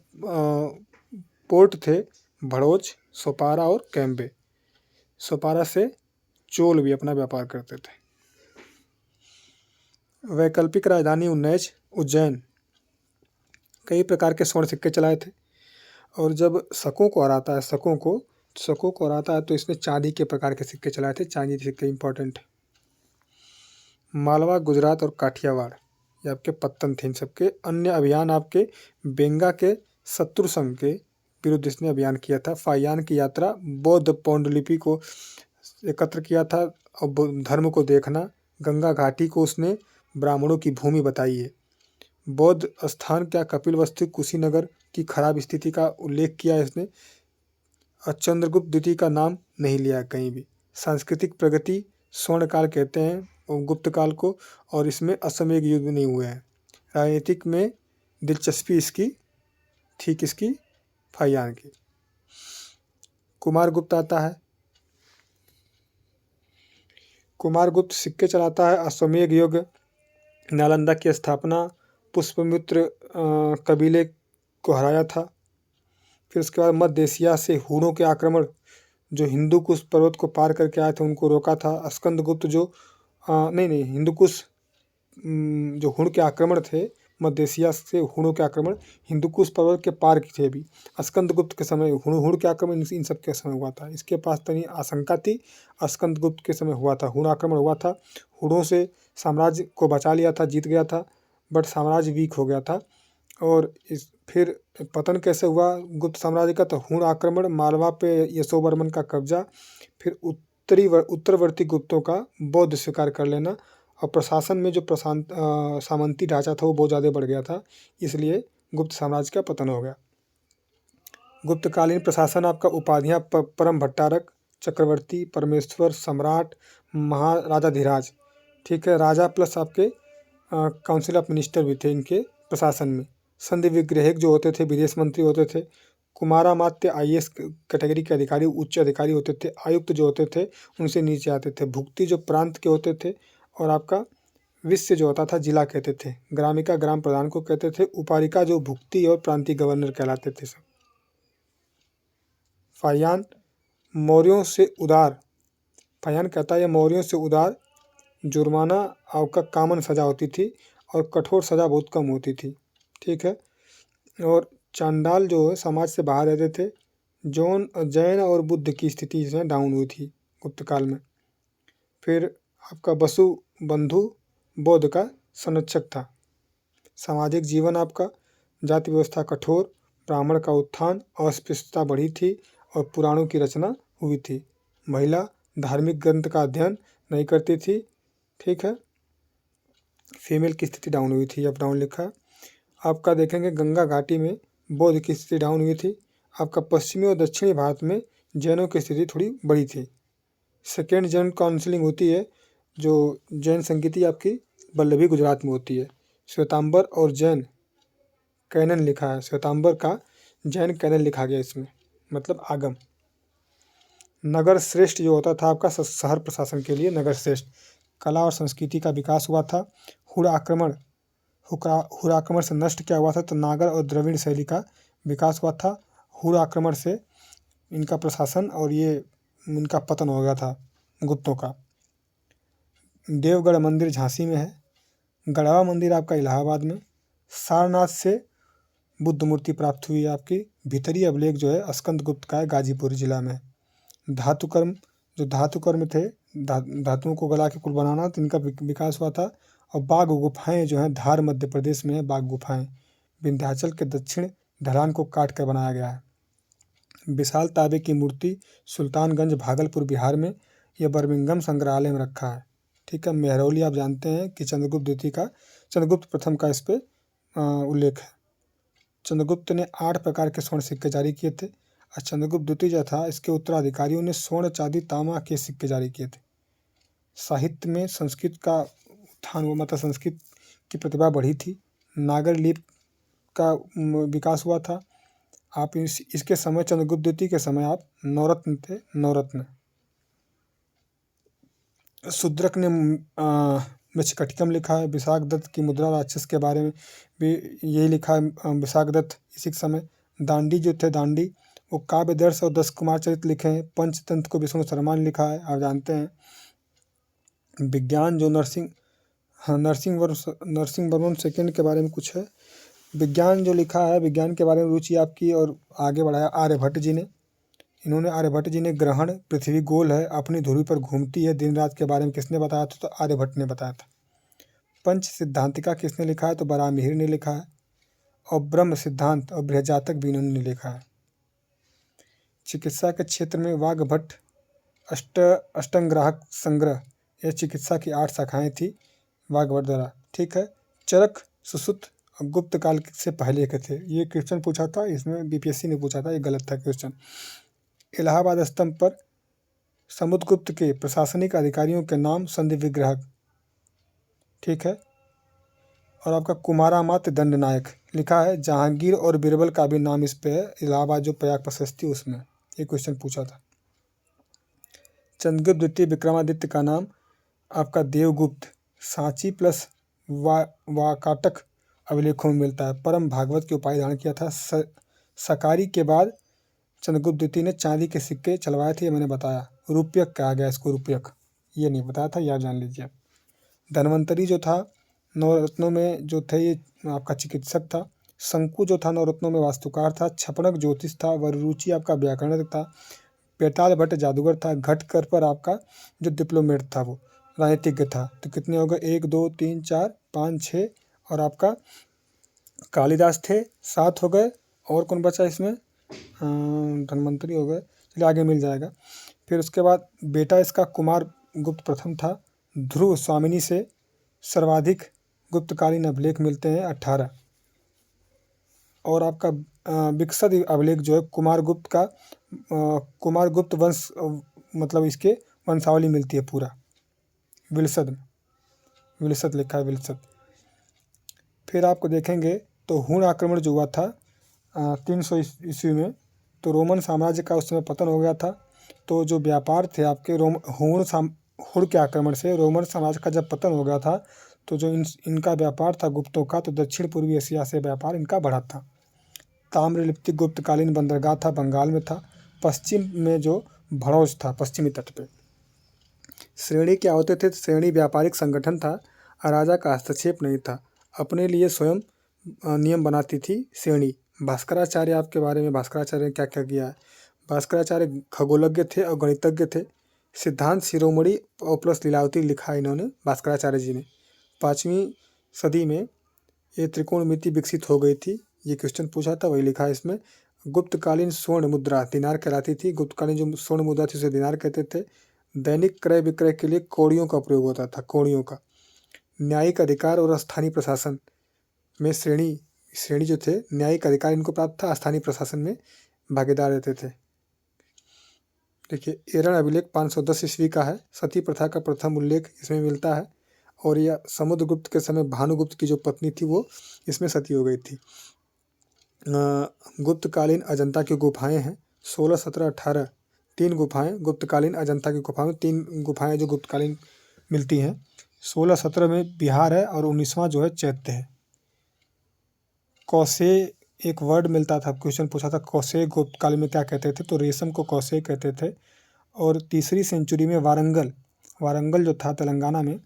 पोर्ट थे भड़ोच, सोपारा और कैम्बे। सोपारा से चोल भी अपना व्यापार करते थे। वैकल्पिक राजधानी उज्जैन, कई प्रकार के स्वर्ण सिक्के चलाए थे। और जब शकों को हराता है तो इसने चांदी के प्रकार के सिक्के चलाए थे, चांदी के सिक्के इंपॉर्टेंट है। मालवा, गुजरात और काठियावाड़ ये आपके पत्तन थे इन सबके। अन्य अभियान आपके बेंगा के शत्रु संघ के विरुद्ध इसने अभियान किया था। फायान की यात्रा, बौद्ध पांडुलिपि को एकत्र किया था और धर्म को देखना। गंगा घाटी को उसने ब्राह्मणों की भूमि बताई है। बौद्ध स्थान क्या, कपिलवस्तु, कुशीनगर की खराब स्थिति का उल्लेख किया इसने। और चंद्रगुप्त द्वितीय का नाम नहीं लिया कहीं भी। सांस्कृतिक प्रगति, स्वर्ण काल कहते हैं गुप्त काल को, और इसमें अश्वमेध युद्ध नहीं हुए हैं। राजनीतिक में दिलचस्पी इसकी थी किसकी, फायान की। कुमारगुप्त आता है, कुमारगुप्त सिक्के चलाता है। अश्वमेध युग, नालंदा की स्थापना, पुष्पमित्र कबीले को हराया था। फिर उसके बाद मध्य एशिया से हूणों के आक्रमण, जो हिंदूकुश पर्वत को पार करके आए थे उनको रोका था। स्कंदगुप्त जो हिंदूकुश जो हूण के आक्रमण थे, मध्य एशिया से हूणों के आक्रमण हिंदूकुश पर्वत के पार की थे भी। स्कंदगुप्त के समय हूण के आक्रमण इन सब के समय हुआ था। इसके पास तनी आशंका थी, स्कंदगुप्त के समय हुआ था, हूण आक्रमण हुआ था। हूणों से साम्राज्य को बचा लिया था, जीत गया था, बट साम्राज्य वीक हो गया था। और फिर पतन कैसे हुआ गुप्त साम्राज्य का, तो हूण आक्रमण, मालवा पे यशोवर्मन का कब्जा, फिर उत्तरवर्ती गुप्तों का बौद्ध स्वीकार कर लेना, और प्रशासन में जो सामंती ढांचा था वो बहुत ज़्यादा बढ़ गया था, इसलिए गुप्त साम्राज्य का पतन हो गया। गुप्तकालीन प्रशासन आपका उपाधियाँ परम भट्टारक, चक्रवर्ती, परमेश्वर, सम्राट, महाराजा धीराज, ठीक है। राजा प्लस आपके काउंसिल ऑफ मिनिस्टर भी थे इनके प्रशासन में। संधि विग्रहिक जो होते थे विदेश मंत्री होते थे। कुमारामात्य आईएएस कैटेगरी के अधिकारी उच्च अधिकारी होते थे। आयुक्त जो होते थे उनसे नीचे आते थे। भुक्ति जो प्रांत के होते थे। और आपका विश्व जो होता था जिला कहते थे। ग्रामिका ग्राम प्रधान को कहते थे। उपारिका जो भुक्ति और प्रांतीय गवर्नर कहलाते थे सब। फाहियान मौर्यों से उदार। फाहियान कहता है मौर्यों से उदार जुर्माना आपका कामन सजा होती थी और कठोर सजा बहुत कम होती थी। ठीक है। और चांडाल जो है समाज से बाहर रहते थे। जैन और बुद्ध की स्थिति इसमें डाउन हुई थी गुप्त काल में। फिर आपका वसु बंधु बौद्ध का संरक्षक था। सामाजिक जीवन आपका जाति व्यवस्था कठोर, ब्राह्मण का उत्थान, अस्पृश्यता बढ़ी थी और पुराणों की रचना हुई थी। महिला धार्मिक ग्रंथ का अध्ययन नहीं करती थी। ठीक है। फीमेल की स्थिति डाउन हुई थी, अप डाउन लिखा है। आपका देखेंगे गंगा घाटी में बौद्ध की स्थिति डाउन हुई थी। आपका पश्चिमी और दक्षिणी भारत में जैनों की स्थिति थोड़ी बड़ी थी। सेकेंड जैन काउंसिलिंग होती है जो जैन संगीति आपकी वल्लभी गुजरात में होती है। श्वेतांबर और जैन कैनन लिखा है। श्वेतांबर का जैन कैनन लिखा गया इसमें, मतलब आगम। नगर श्रेष्ठ जो होता था आपका शहर प्रशासन के लिए नगर श्रेष्ठ। कला और संस्कृति का विकास हुआ था। हुड़ आक्रमण से नष्ट क्या हुआ था तो नागर और द्रविड़ शैली का विकास हुआ था। हुड़ आक्रमण से इनका प्रशासन और ये इनका पतन हो गया था गुप्तों का। देवगढ़ मंदिर झांसी में है। गढ़वा मंदिर आपका इलाहाबाद में। सारनाथ से बुद्ध मूर्ति प्राप्त हुई है आपकी। भीतरी अभिलेख जो है स्कंदगुप्त का है, गाजीपुर जिला में। धातुकर्म जो धातुकर्म थे, धातुओं को गला के कुल बनाना, तो इनका विकास हुआ था। और बाघ गुफाएं जो हैं धार मध्य प्रदेश में है। बाघ गुफाएं विंध्याचल के दक्षिण ढलान को काट कर बनाया गया है। विशाल तांबे की मूर्ति सुल्तानगंज भागलपुर बिहार में, यह बर्मिंघम संग्रहालय में रखा है। ठीक है। मेहरौली आप जानते हैं कि चंद्रगुप्त प्रथम का इस पे उल्लेख है। चंद्रगुप्त ने 8 प्रकार के स्वर्ण सिक्के जारी किए थे। और चंद्रगुप्त द्वितीय जो था इसके उत्तराधिकारियों ने स्वर्ण चांदी तांबा के सिक्के जारी किए थे। साहित्य में संस्कृत का उत्थान हुआ, मतलब संस्कृत की प्रतिभा बढ़ी थी। नागर लिपि का विकास हुआ था। आप इसके समय चंद्रगुप्त द्वितीय के समय आप नवरत्न थे, नवरत्न। शूद्रक ने मृच्छकटिकम लिखा है। विशाख दत्त की मुद्रा राक्षस के बारे में भी यही लिखा है विशाख दत्त इसी समय। दांडी जो थे दांडी वो काव्य दर्श और 10 कुमार चरित्र लिखे हैं। पंचतंत्र को विष्णु शर्मा ने लिखा है, आप जानते हैं। विज्ञान जो नरसिंह वर्मन सेकेंड के बारे में कुछ है। विज्ञान जो लिखा है, विज्ञान के बारे में रुचि आपकी और आगे बढ़ाया आर्यभट्ट जी ने। आर्यभट्ट जी ने ग्रहण पृथ्वी गोल है, अपनी धुरी पर घूमती है, दिन रात के बारे में किसने बताया था तो आर्यभट्ट ने बताया था। पंच सिद्धांतिका किसने लिखा है तो बराहमिहिर ने लिखा है। और ब्रह्म सिद्धांत और बृहजातक भी इन्होंने लिखा है। चिकित्सा के क्षेत्र में वाग्भट अष्टांगराहक संग्रह, यह चिकित्सा की 8 शाखाएं थी वाग्भट द्वारा। ठीक है। चरक सुश्रुत गुप्त काल से पहले के थे। ये क्वेश्चन पूछा था, इसमें बीपीएससी ने पूछा था, ये गलत था क्वेश्चन। इलाहाबाद स्तंभ पर समुद्रगुप्त के प्रशासनिक अधिकारियों के नाम संधि विग्रहक। ठीक है। और आपका कुमारामात्य दंडनायक लिखा है। जहांगीर और बीरबल का भी नाम इस पे है। इलाहाबाद जो प्रयाग प्रशस्ति उसमें ये क्वेश्चन पूछा था। चंद्रगुप्त द्वितीय विक्रमादित्य का नाम आपका देवगुप्त सांची प्लस वाकाटक अभिलेखों में मिलता है। परम भागवत की उपाधि धारण किया था। सकारी के बाद चंद्रगुप्त द्वितीय ने चांदी के सिक्के चलवाए थे, ये मैंने बताया। रुपयक कहा गया इसको, रुपयक ये नहीं बताया था, याद जान लीजिए। धन्वंतरी जो था नवरत्नों में जो थे ये आपका चिकित्सक था। शंकु जो था नवरत्नों में वास्तुकार था। छपनक ज्योतिष था। वररुचि आपका व्याकरण था। बेताल भट्ट जादूगर था। घटकर पर आपका जो डिप्लोमेट था वो राजनीतिज्ञ था। तो कितने हो गए 1 2 3 4 5 6 और आपका कालिदास थे 7 हो गए। और कौन बचा इसमें धन्वंतरी हो गए, चलिए आगे मिल जाएगा। फिर उसके बाद बेटा इसका कुमार गुप्त प्रथम था। ध्रुव स्वामिनी से सर्वाधिक गुप्तकालीन अभिलेख मिलते हैं 18। और आपका विकसित अभिलेख जो है कुमारगुप्त का कुमारगुप्त वंश, मतलब इसके वंशावली मिलती है पूरा। विलसद लिखा है विलसद। फिर आपको देखेंगे तो हुण आक्रमण जो हुआ था 300 ईस्वी में, तो रोमन साम्राज्य का उस समय पतन हो गया था। तो जो व्यापार थे आपके हुण के आक्रमण से रोमन साम्राज्य का जब पतन हो गया था, तो जो इनका व्यापार था गुप्तों का, तो दक्षिण पूर्वी एशिया से व्यापार इनका बढ़ा था। ताम्रलिप्ति गुप्तकालीन बंदरगाह था, बंगाल में था। पश्चिम में जो भड़ौच था पश्चिमी तट पे। श्रेणी क्या होते थे? श्रेणी व्यापारिक संगठन था, राजा का हस्तक्षेप नहीं था, अपने लिए स्वयं नियम बनाती थी श्रेणी। भास्कराचार्य आपके बारे में, भास्कराचार्य ने क्या क्या किया है? भास्कराचार्य खगोलज्ञ थे और गणितज्ञ थे। सिद्धांत शिरोमणि और प्लस लीलावती लिखा इन्होंने भास्कराचार्य जी ने। 5वीं सदी में ये त्रिकोणमिति विकसित हो गई थी। ये क्वेश्चन पूछा था, वही लिखा है इसमें। गुप्तकालीन स्वर्ण मुद्रा दिनार कहलाती थी। गुप्तकालीन जो स्वर्ण मुद्रा थी उसे दिनार कहते थे। दैनिक क्रय विक्रय के लिए कौड़ियों का प्रयोग होता था, कौड़ियों का। न्यायिक अधिकार और स्थानीय प्रशासन में श्रेणी जो थे, न्यायिक अधिकार इनको प्राप्त था, स्थानीय प्रशासन में भागीदार रहते थे। देखिए, एरण अभिलेख 510 ईस्वी का है। सती प्रथा का प्रथम उल्लेख इसमें मिलता है। और यह समुद्रगुप्त के समय भानुगुप्त की जो पत्नी थी वो इसमें सती हो गई थी। गुप्तकालीन अजंता की गुफाएं हैं 16, 17, 18 तीन गुफाएं गुप्तकालीन अजंता की गुफाओं में, 3 गुफाएं जो गुप्तकालीन मिलती हैं। 16, 17 में बिहार है और 19वां जो है चैत्य है। कौसे एक वर्ड मिलता था, क्वेश्चन पूछा था कौसे गुप्तकाल में क्या कहते थे, तो रेशम को कौसे कहते थे। और तीसरी सेंचुरी में वारंगल जो था तेलंगाना में,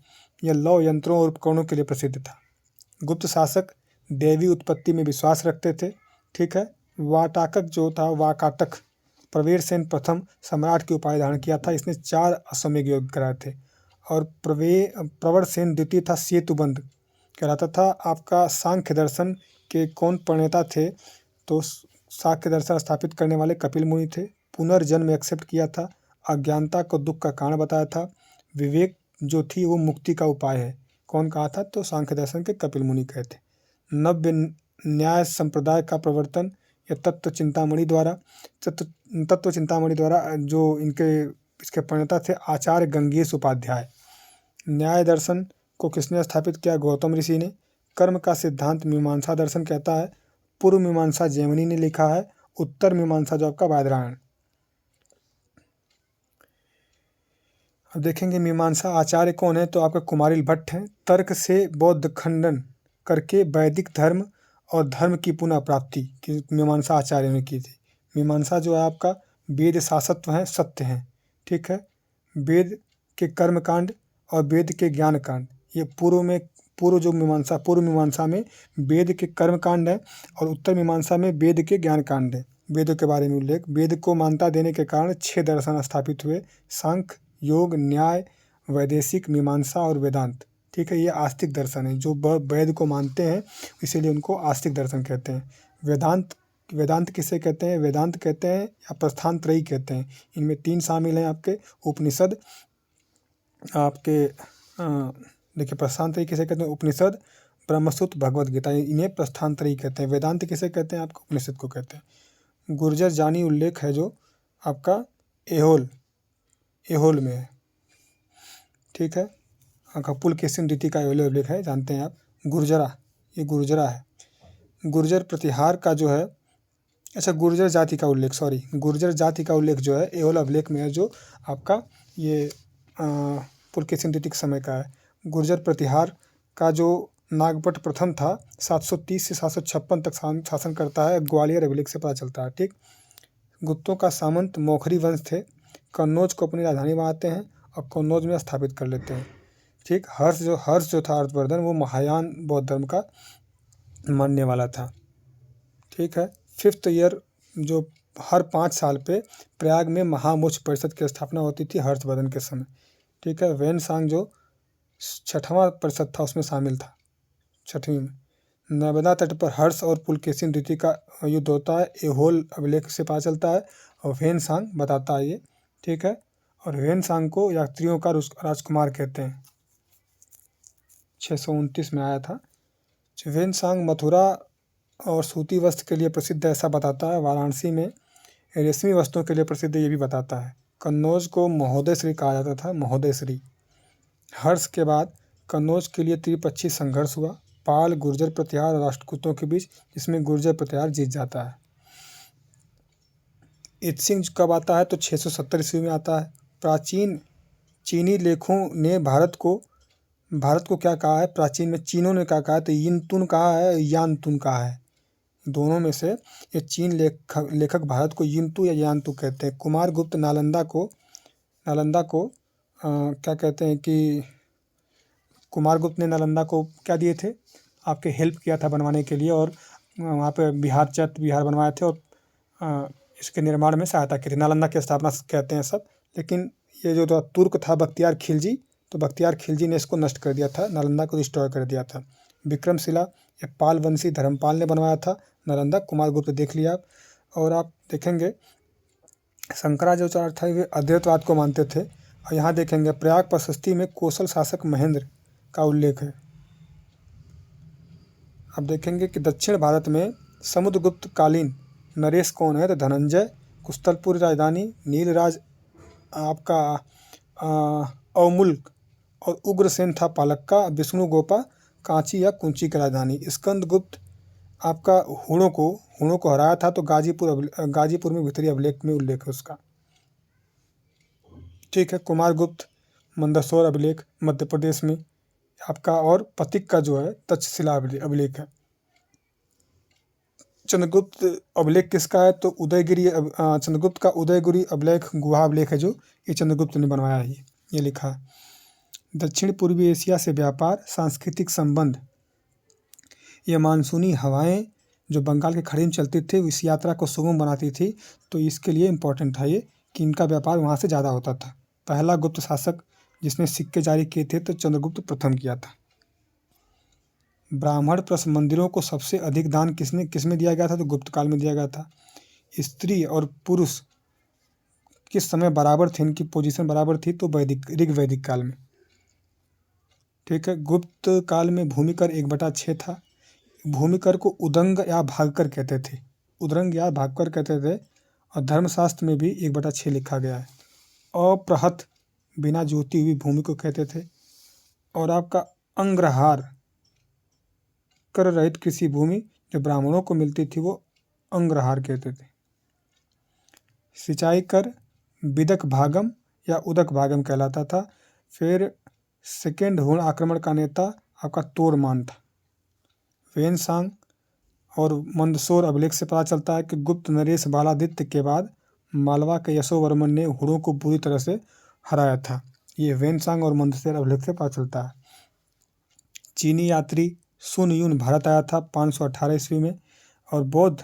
यह लौ यंत्रों और उपकरणों के लिए प्रसिद्ध था। गुप्त शासक दैवी उत्पत्ति में विश्वास रखते थे। ठीक है। वाकाटक प्रवेरसेन प्रथम सम्राट की उपाधि धारण किया था। इसने 4 अश्वमेध यज्ञ कराए थे। और प्रवरसेन द्वितीय था सेतुबंध कहलाता था। आपका सांख्य दर्शन के कौन प्रणेता थे? तो सांख्य दर्शन स्थापित करने वाले कपिल मुनि थे। पुनर्जन्म एक्सेप्ट किया था। अज्ञानता को दुख का कारण बताया था। विवेक जो थी वो मुक्ति का उपाय है, कौन कहा था? तो सांख्य दर्शन के कपिल मुनि कहे थे। नव्य न्याय संप्रदाय का प्रवर्तन या तत्व चिंतामणि द्वारा जो इसके प्रणेता थे आचार्य गंगेश उपाध्याय। न्याय दर्शन को किसने स्थापित किया? गौतम ऋषि ने। कर्म का सिद्धांत मीमांसा दर्शन कहता है। पूर्व मीमांसा जैमिनी ने लिखा है। उत्तर मीमांसा जो आपका बादरायण। अब देखेंगे मीमांसा आचार्य कौन है, तो आपका कुमारिल भट्ट हैं। तर्क से बौद्ध खंडन करके वैदिक धर्म और धर्म की पुनः प्राप्ति की मीमांसा आचार्य ने की थी। मीमांसा जो है आपका वेद शासत्व है, सत्य है। ठीक है। वेद के कर्म कांड और वेद के ज्ञान कांड, ये पूर्व मीमांसा में वेद के कर्म कांड है और उत्तर मीमांसा में वेद के ज्ञान कांड है। वेदों के बारे में उल्लेख। वेद को मान्यता देने के कारण 6 दर्शन स्थापित हुए। सांख्य, योग, न्याय, वैदेशिक, मीमांसा और वेदांत। ठीक है। ये आस्तिक दर्शन है, जो वेद को मानते हैं इसीलिए उनको आस्तिक दर्शन कहते हैं। वेदांत किसे कहते हैं? वेदांत कहते हैं या प्रस्थान त्रयी कहते हैं। इनमें 3 शामिल हैं आपके उपनिषद। आपके देखिए, प्रस्थान त्रयी किसे कहते हैं? उपनिषद, ब्रह्मसूत्र, भगवद गीता, इन्हें प्रस्थान त्रयी कहते हैं। वेदांत किसे कहते हैं? आपको उपनिषद को कहते हैं। गुर्जर जानी उल्लेख है जो आपका एहोल में है। ठीक है। पुलकेशिन रीति का एहोल उल्लेख है, जानते हैं आप। गुर्जरा, ये गुर्जरा है। गुर्जर प्रतिहार का जो है, अच्छा गुर्जर जाति का उल्लेख, गुर्जर जाति का उल्लेख जो है एहोल अभिलेख में है, जो आपका ये पुलकेशिन रीति के समय का है। गुर्जर प्रतिहार का जो नागभट्ट प्रथम था 730 से 756 तक शासन करता है, ग्वालियर अभिलेख से पता चलता है। ठीक। गुप्तों का सामंत मौखरी वंश थे। कन्नौज को अपनी राजधानी बनाते हैं और कन्नौज में स्थापित कर लेते हैं। ठीक। हर्ष जो था हर्षवर्धन, वो महायान बौद्ध धर्म का मानने वाला था। ठीक है। 5th ईयर जो हर 5 साल पे प्रयाग में महामोक्ष परिषद की स्थापना होती थी हर्षवर्धन के समय। ठीक है। वैनसांग जो 6वां परिषद था उसमें शामिल था, 6वीं में। नर्मदा तट पर हर्ष और पुलकेशिन रीति का युद्ध होता है, एहोल अभिलेख से पता चलता है और वैनसांग बताता है ये। ठीक है। और वैनसांग को यात्रियों का राजकुमार कहते हैं। 629 में आया था। वैनसांग मथुरा और सूती वस्त्र के लिए प्रसिद्ध ऐसा बताता है। वाराणसी में रेशमी वस्त्रों के लिए प्रसिद्ध ये भी बताता है। कन्नौज को महोदय श्री कहा जाता था, महोदय श्री। हर्ष के बाद कन्नौज के लिए त्रिपक्षीय संघर्ष हुआ। पाल गुर्जर प्रतिहार और राष्ट्रकूटों के बीच, जिसमें गुर्जर प्रतिहार जीत जाता है। ईत्सिंग कब आता है तो 670 ईस्वी में आता है। प्राचीन चीनी लेखों ने भारत को क्या कहा है? प्राचीन में चीनों ने क्या कहा है? तो यिनतुन कहा है, यानतुन कहा है। दोनों में से ये चीन लेखक भारत को यिनतु या यानतु कहते हैं। कुमार गुप्त नालंदा को क्या कहते हैं कि कुमार गुप्त ने नालंदा को क्या दिए थे? आपके हेल्प किया था बनवाने के लिए, और वहाँ पे बिहार बनवाए थे, और इसके निर्माण में सहायता की थी। नालंदा की स्थापना कहते हैं सब। लेकिन ये जो तुर्क था बख्तियार खिलजी, तो बख्तियार खिलजी ने इसको नष्ट कर दिया था, नालंदा को डिस्ट्रॉय कर दिया था। विक्रमशिला ये पाल वंशी धर्मपाल ने बनवाया था नालंदा। कुमार गुप्त देख लिया आप। और आप देखेंगे शंकराचार्य था, वे अद्वैतवाद को मानते थे। और यहाँ देखेंगे प्रयाग प्रशस्ति में कौशल शासक महेंद्र का उल्लेख है। अब देखेंगे कि दक्षिण भारत में समुद्रगुप्त कालीन नरेश कौन है? तो धनंजय। कुस्तलपुर राजधानी नीलराज आपका अवमुल्क, और उग्रसेन था पालक्का। विष्णु गोपा कांची या कुंची की राजधानी। स्कंदगुप्त आपका हुणों को हराया था, तो गाजीपुर में भीतरी अभिलेख में उल्लेख है उसका। ठीक है। कुमार गुप्त मंदसौर अभिलेख मध्य प्रदेश में आपका, और पतिक का जो है तक्षशिला अभिलेख है। चंद्रगुप्त अभिलेख किसका है? तो चंद्रगुप्त का उदयगिरी अभिलेख गुहा अभिलेख है, जो ये चंद्रगुप्त ने बनवाया है। ये लिखा है। दक्षिण पूर्वी एशिया से व्यापार सांस्कृतिक संबंध, ये मानसूनी हवाएं जो बंगाल की खाड़ी में चलती थी इस यात्रा को सुगम बनाती थी, तो इसके लिए इम्पोर्टेंट था ये कि इनका व्यापार वहाँ से ज़्यादा होता था। पहला गुप्त शासक जिसने सिक्के जारी किए थे तो चंद्रगुप्त प्रथम किया था। ब्राह्मण प्लस मंदिरों को सबसे अधिक दान किसमें दिया गया था? तो गुप्त काल में दिया गया था। स्त्री और पुरुष किस समय बराबर थे, इनकी पोजीशन बराबर थी? तो ऋग्वैदिक काल में। ठीक है। गुप्त काल में भूमिकर 1/6 था। भूमिकर को उदंग या भागकर कहते थे, और धर्मशास्त्र में भी 1/6 लिखा गया है। अप्रहत बिना जोती हुई भूमि को कहते थे। और आपका अंग्रहार कर रहित कृषि भूमि जो ब्राह्मणों को मिलती थी वो अंग्रहार कहते थे। सिंचाई कर विदक भागम या उदक भागम कहलाता था। फिर सेकेंड हुण आक्रमण का नेता आपका तोरमान था। वेनसांग और मंदसौर अभिलेख से पता चलता है कि गुप्त नरेश बालादित्य के बाद मालवा के यशोवर्मन ने हुणों को बुरी तरह से हराया था। ये वेनसांग और मंदसौर अभिलेख से पता चलता है। चीनी यात्री सुन यून भारत आया था 518 ईस्वी में, और बौद्ध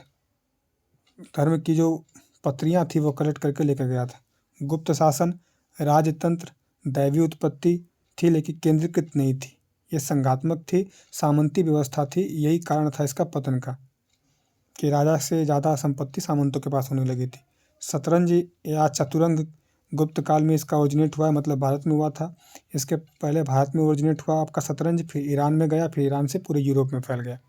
धर्म की जो पत्रियां थी वो कलेक्ट करके लेकर गया था। गुप्त शासन राजतंत्र दैवी उत्पत्ति थी, लेकिन केंद्रीकृत नहीं थी, ये संघात्मक थी, सामंती व्यवस्था थी। यही कारण था इसका पतन का, कि राजा से ज़्यादा संपत्ति सामंतों के पास होने लगी थी। शतरंज या चतुरंग गुप्त काल में इसका ओरिजिनेट हुआ है, मतलब भारत में हुआ था। इसके पहले भारत में ओरिजिनेट हुआ आपका शतरंज, फिर ईरान में गया, फिर ईरान से पूरे यूरोप में फैल गया।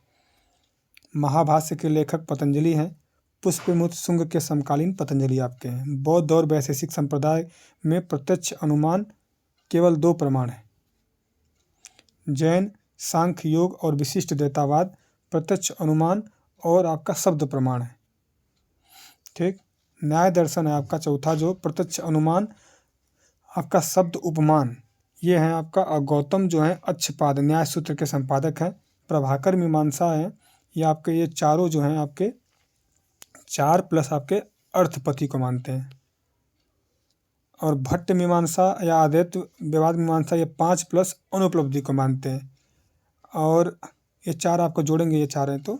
महाभाष्य के लेखक पतंजलि हैं। पुष्पमुत शुंग के समकालीन पतंजलि आपके हैं। बौद्ध और वैशेषिक संप्रदाय में प्रत्यक्ष अनुमान केवल 2 प्रमाण है। जैन सांख्य योग और विशिष्ट द्वैतावाद प्रत्यक्ष अनुमान और आपका शब्द प्रमाण है। ठीक। न्याय दर्शन है आपका चौथा, जो प्रत्यक्ष अनुमान आपका शब्द उपमान। ये है आपका गौतम जो है अच्छपाद न्याय सूत्र के संपादक हैं। प्रभाकर मीमांसा है, ये आपके ये चारों जो हैं आपके 4 प्लस आपके अर्थपति को मानते हैं। और भट्ट मीमांसा या अद्वैत विवाद मीमांसा ये 5 प्लस अनुपलब्धि को मानते हैं। और ये 4 आपको जोड़ेंगे, ये 4 हैं तो।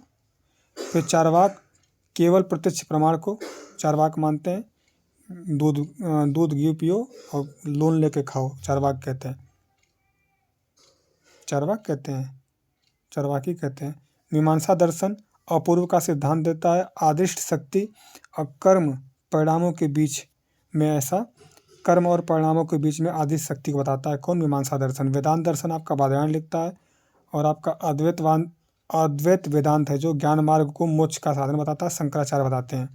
फिर चारवाक केवल प्रत्यक्ष प्रमाण को चारवाक मानते हैं। दूध घी पियो और लोन लेके खाओ, चारवाक कहते हैं, चारवाकी कहते हैं। मीमांसा दर्शन अपूर्व का सिद्धांत देता है। आदिष्ट शक्ति और कर्म परिणामों के बीच में कर्म और परिणामों के बीच में आदिष्ट शक्ति को बताता है। कौन? मीमांसा दर्शन। वेदांत दर्शन आपका बादरायण लिखता है। और आपका अद्वैत वेदांत है जो ज्ञान मार्ग को मोक्ष का साधन बताता है, शंकराचार्य बताते हैं।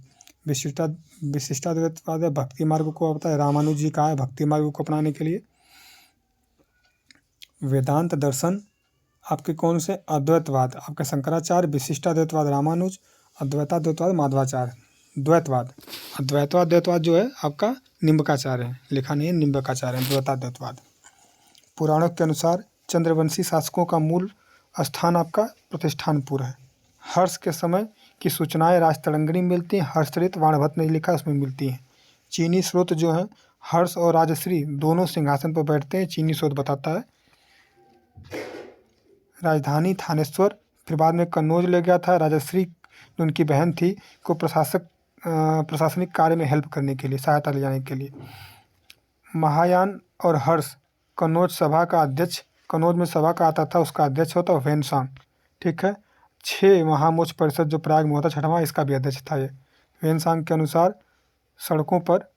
विशिष्टाद्वैतवाद है, भक्ति मार्ग को बताता है, रामानुज जी कहा है भक्ति मार्ग को अपनाने के लिए। वेदांत दर्शन आपके कौन से अद्वैतवाद, आपका शंकराचार्य, विशिष्टाद्वैतवाद रामानुज, अद्वैताद्वैतवाद माधवाचार्य। द्वैतवाद, अद्वैतवाद जो है आपका निम्बकाचार्य है, लिखा नहीं है, निम्बकाचार्य है द्वैताद्वैतवाद। पुराणों के अनुसार चंद्रवंशी शासकों का मूल स्थान आपका प्रतिष्ठानपुर है। हर्ष के समय की सूचनाएं राजतरंगिणी में मिलती हैं, हर्षचरित वाणभट्ट ने लिखा उसमें मिलती हैं। चीनी स्रोत जो है हर्ष और राजश्री दोनों सिंहासन पर बैठते हैं, चीनी स्रोत बताता है। राजधानी थानेश्वर, फिर बाद में कन्नौज ले गया था। राजश्री जो उनकी बहन थी को प्रशासनिक कार्य में हेल्प करने के लिए, सहायता ले जाने के लिए। महायान और हर्ष कन्नौज सभा का अध्यक्ष, कन्नौज में सभा का आता था, उसका अध्यक्ष होता वेनसांग। ठीक है। 6 महामोक्ष परिषद जो प्रयाग में होता, 6वां, इसका भी अध्यक्ष था ये। वेनसांग के अनुसार सड़कों पर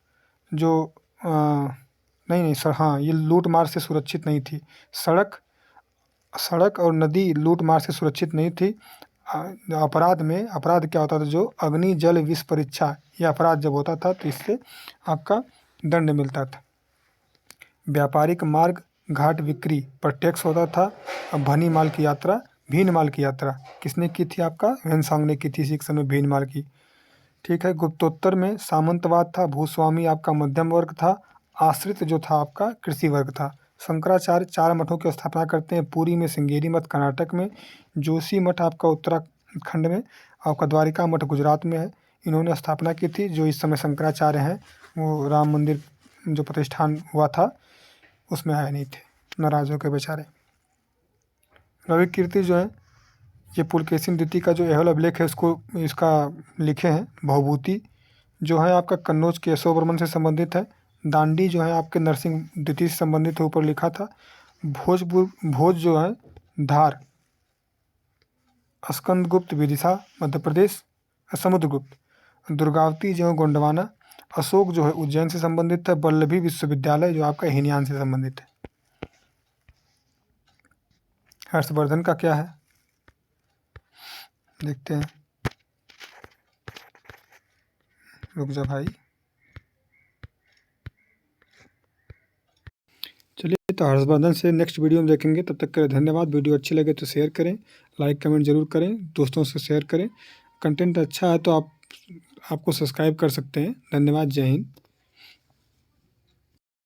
जो हाँ, ये लूट मार से सुरक्षित नहीं थी। सड़क और नदी लूट मार से सुरक्षित नहीं थी। अपराध क्या होता था, जो अग्नि जल विष परीक्षा, ये अपराध जब होता था तो इससे आपका दंड मिलता था। व्यापारिक मार्ग घाट बिक्री पर टैक्स होता था। भीन माल की यात्रा किसने की थी, आपका वेनसांग ने की थी इसी समय भीन माल की। ठीक है। गुप्तोत्तर में सामंतवाद था। भूस्वामी आपका मध्यम वर्ग था। आश्रित जो था आपका कृषि वर्ग था। शंकराचार्य 4 मठों की स्थापना करते हैं, पुरी में, श्रृंगेरी मठ कर्नाटक में, जोशी मठ आपका उत्तराखंड में, आपका द्वारिका मठ गुजरात में है। इन्होंने स्थापना की थी। जो इस समय शंकराचार्य हैं वो राम मंदिर जो प्रतिष्ठान हुआ था उसमें आए नहीं थे, नाराज होकर बेचारे। रवि कीर्ति जो है ये पुलकेशिन द्वितीय का जो एहोल अभिलेख है उसको इसका लिखे हैं। भवभूति जो है आपका कन्नौज के यशोवर्मन से संबंधित है। दांडी जो है आपके नरसिंह द्वितीय से संबंधित है, ऊपर लिखा था। भोज जो है धार, स्कंदगुप्त विदिशा मध्य प्रदेश, समुद्रगुप्त, दुर्गावती जो है गोंडवाना, अशोक जो है उज्जैन से संबंधित है, वल्लभी विश्वविद्यालय जो आपका हिनयान से संबंधित है। हर्षवर्धन का क्या है देखते हैं, रुक जा भाई। चलिए तो हर्षवर्धन से नेक्स्ट वीडियो में देखेंगे। तब तक के लिए धन्यवाद। वीडियो अच्छी लगे तो शेयर करें, लाइक कमेंट जरूर करें, दोस्तों से शेयर करें। कंटेंट अच्छा है तो आपको सब्सक्राइब कर सकते हैं। धन्यवाद। जय हिंद।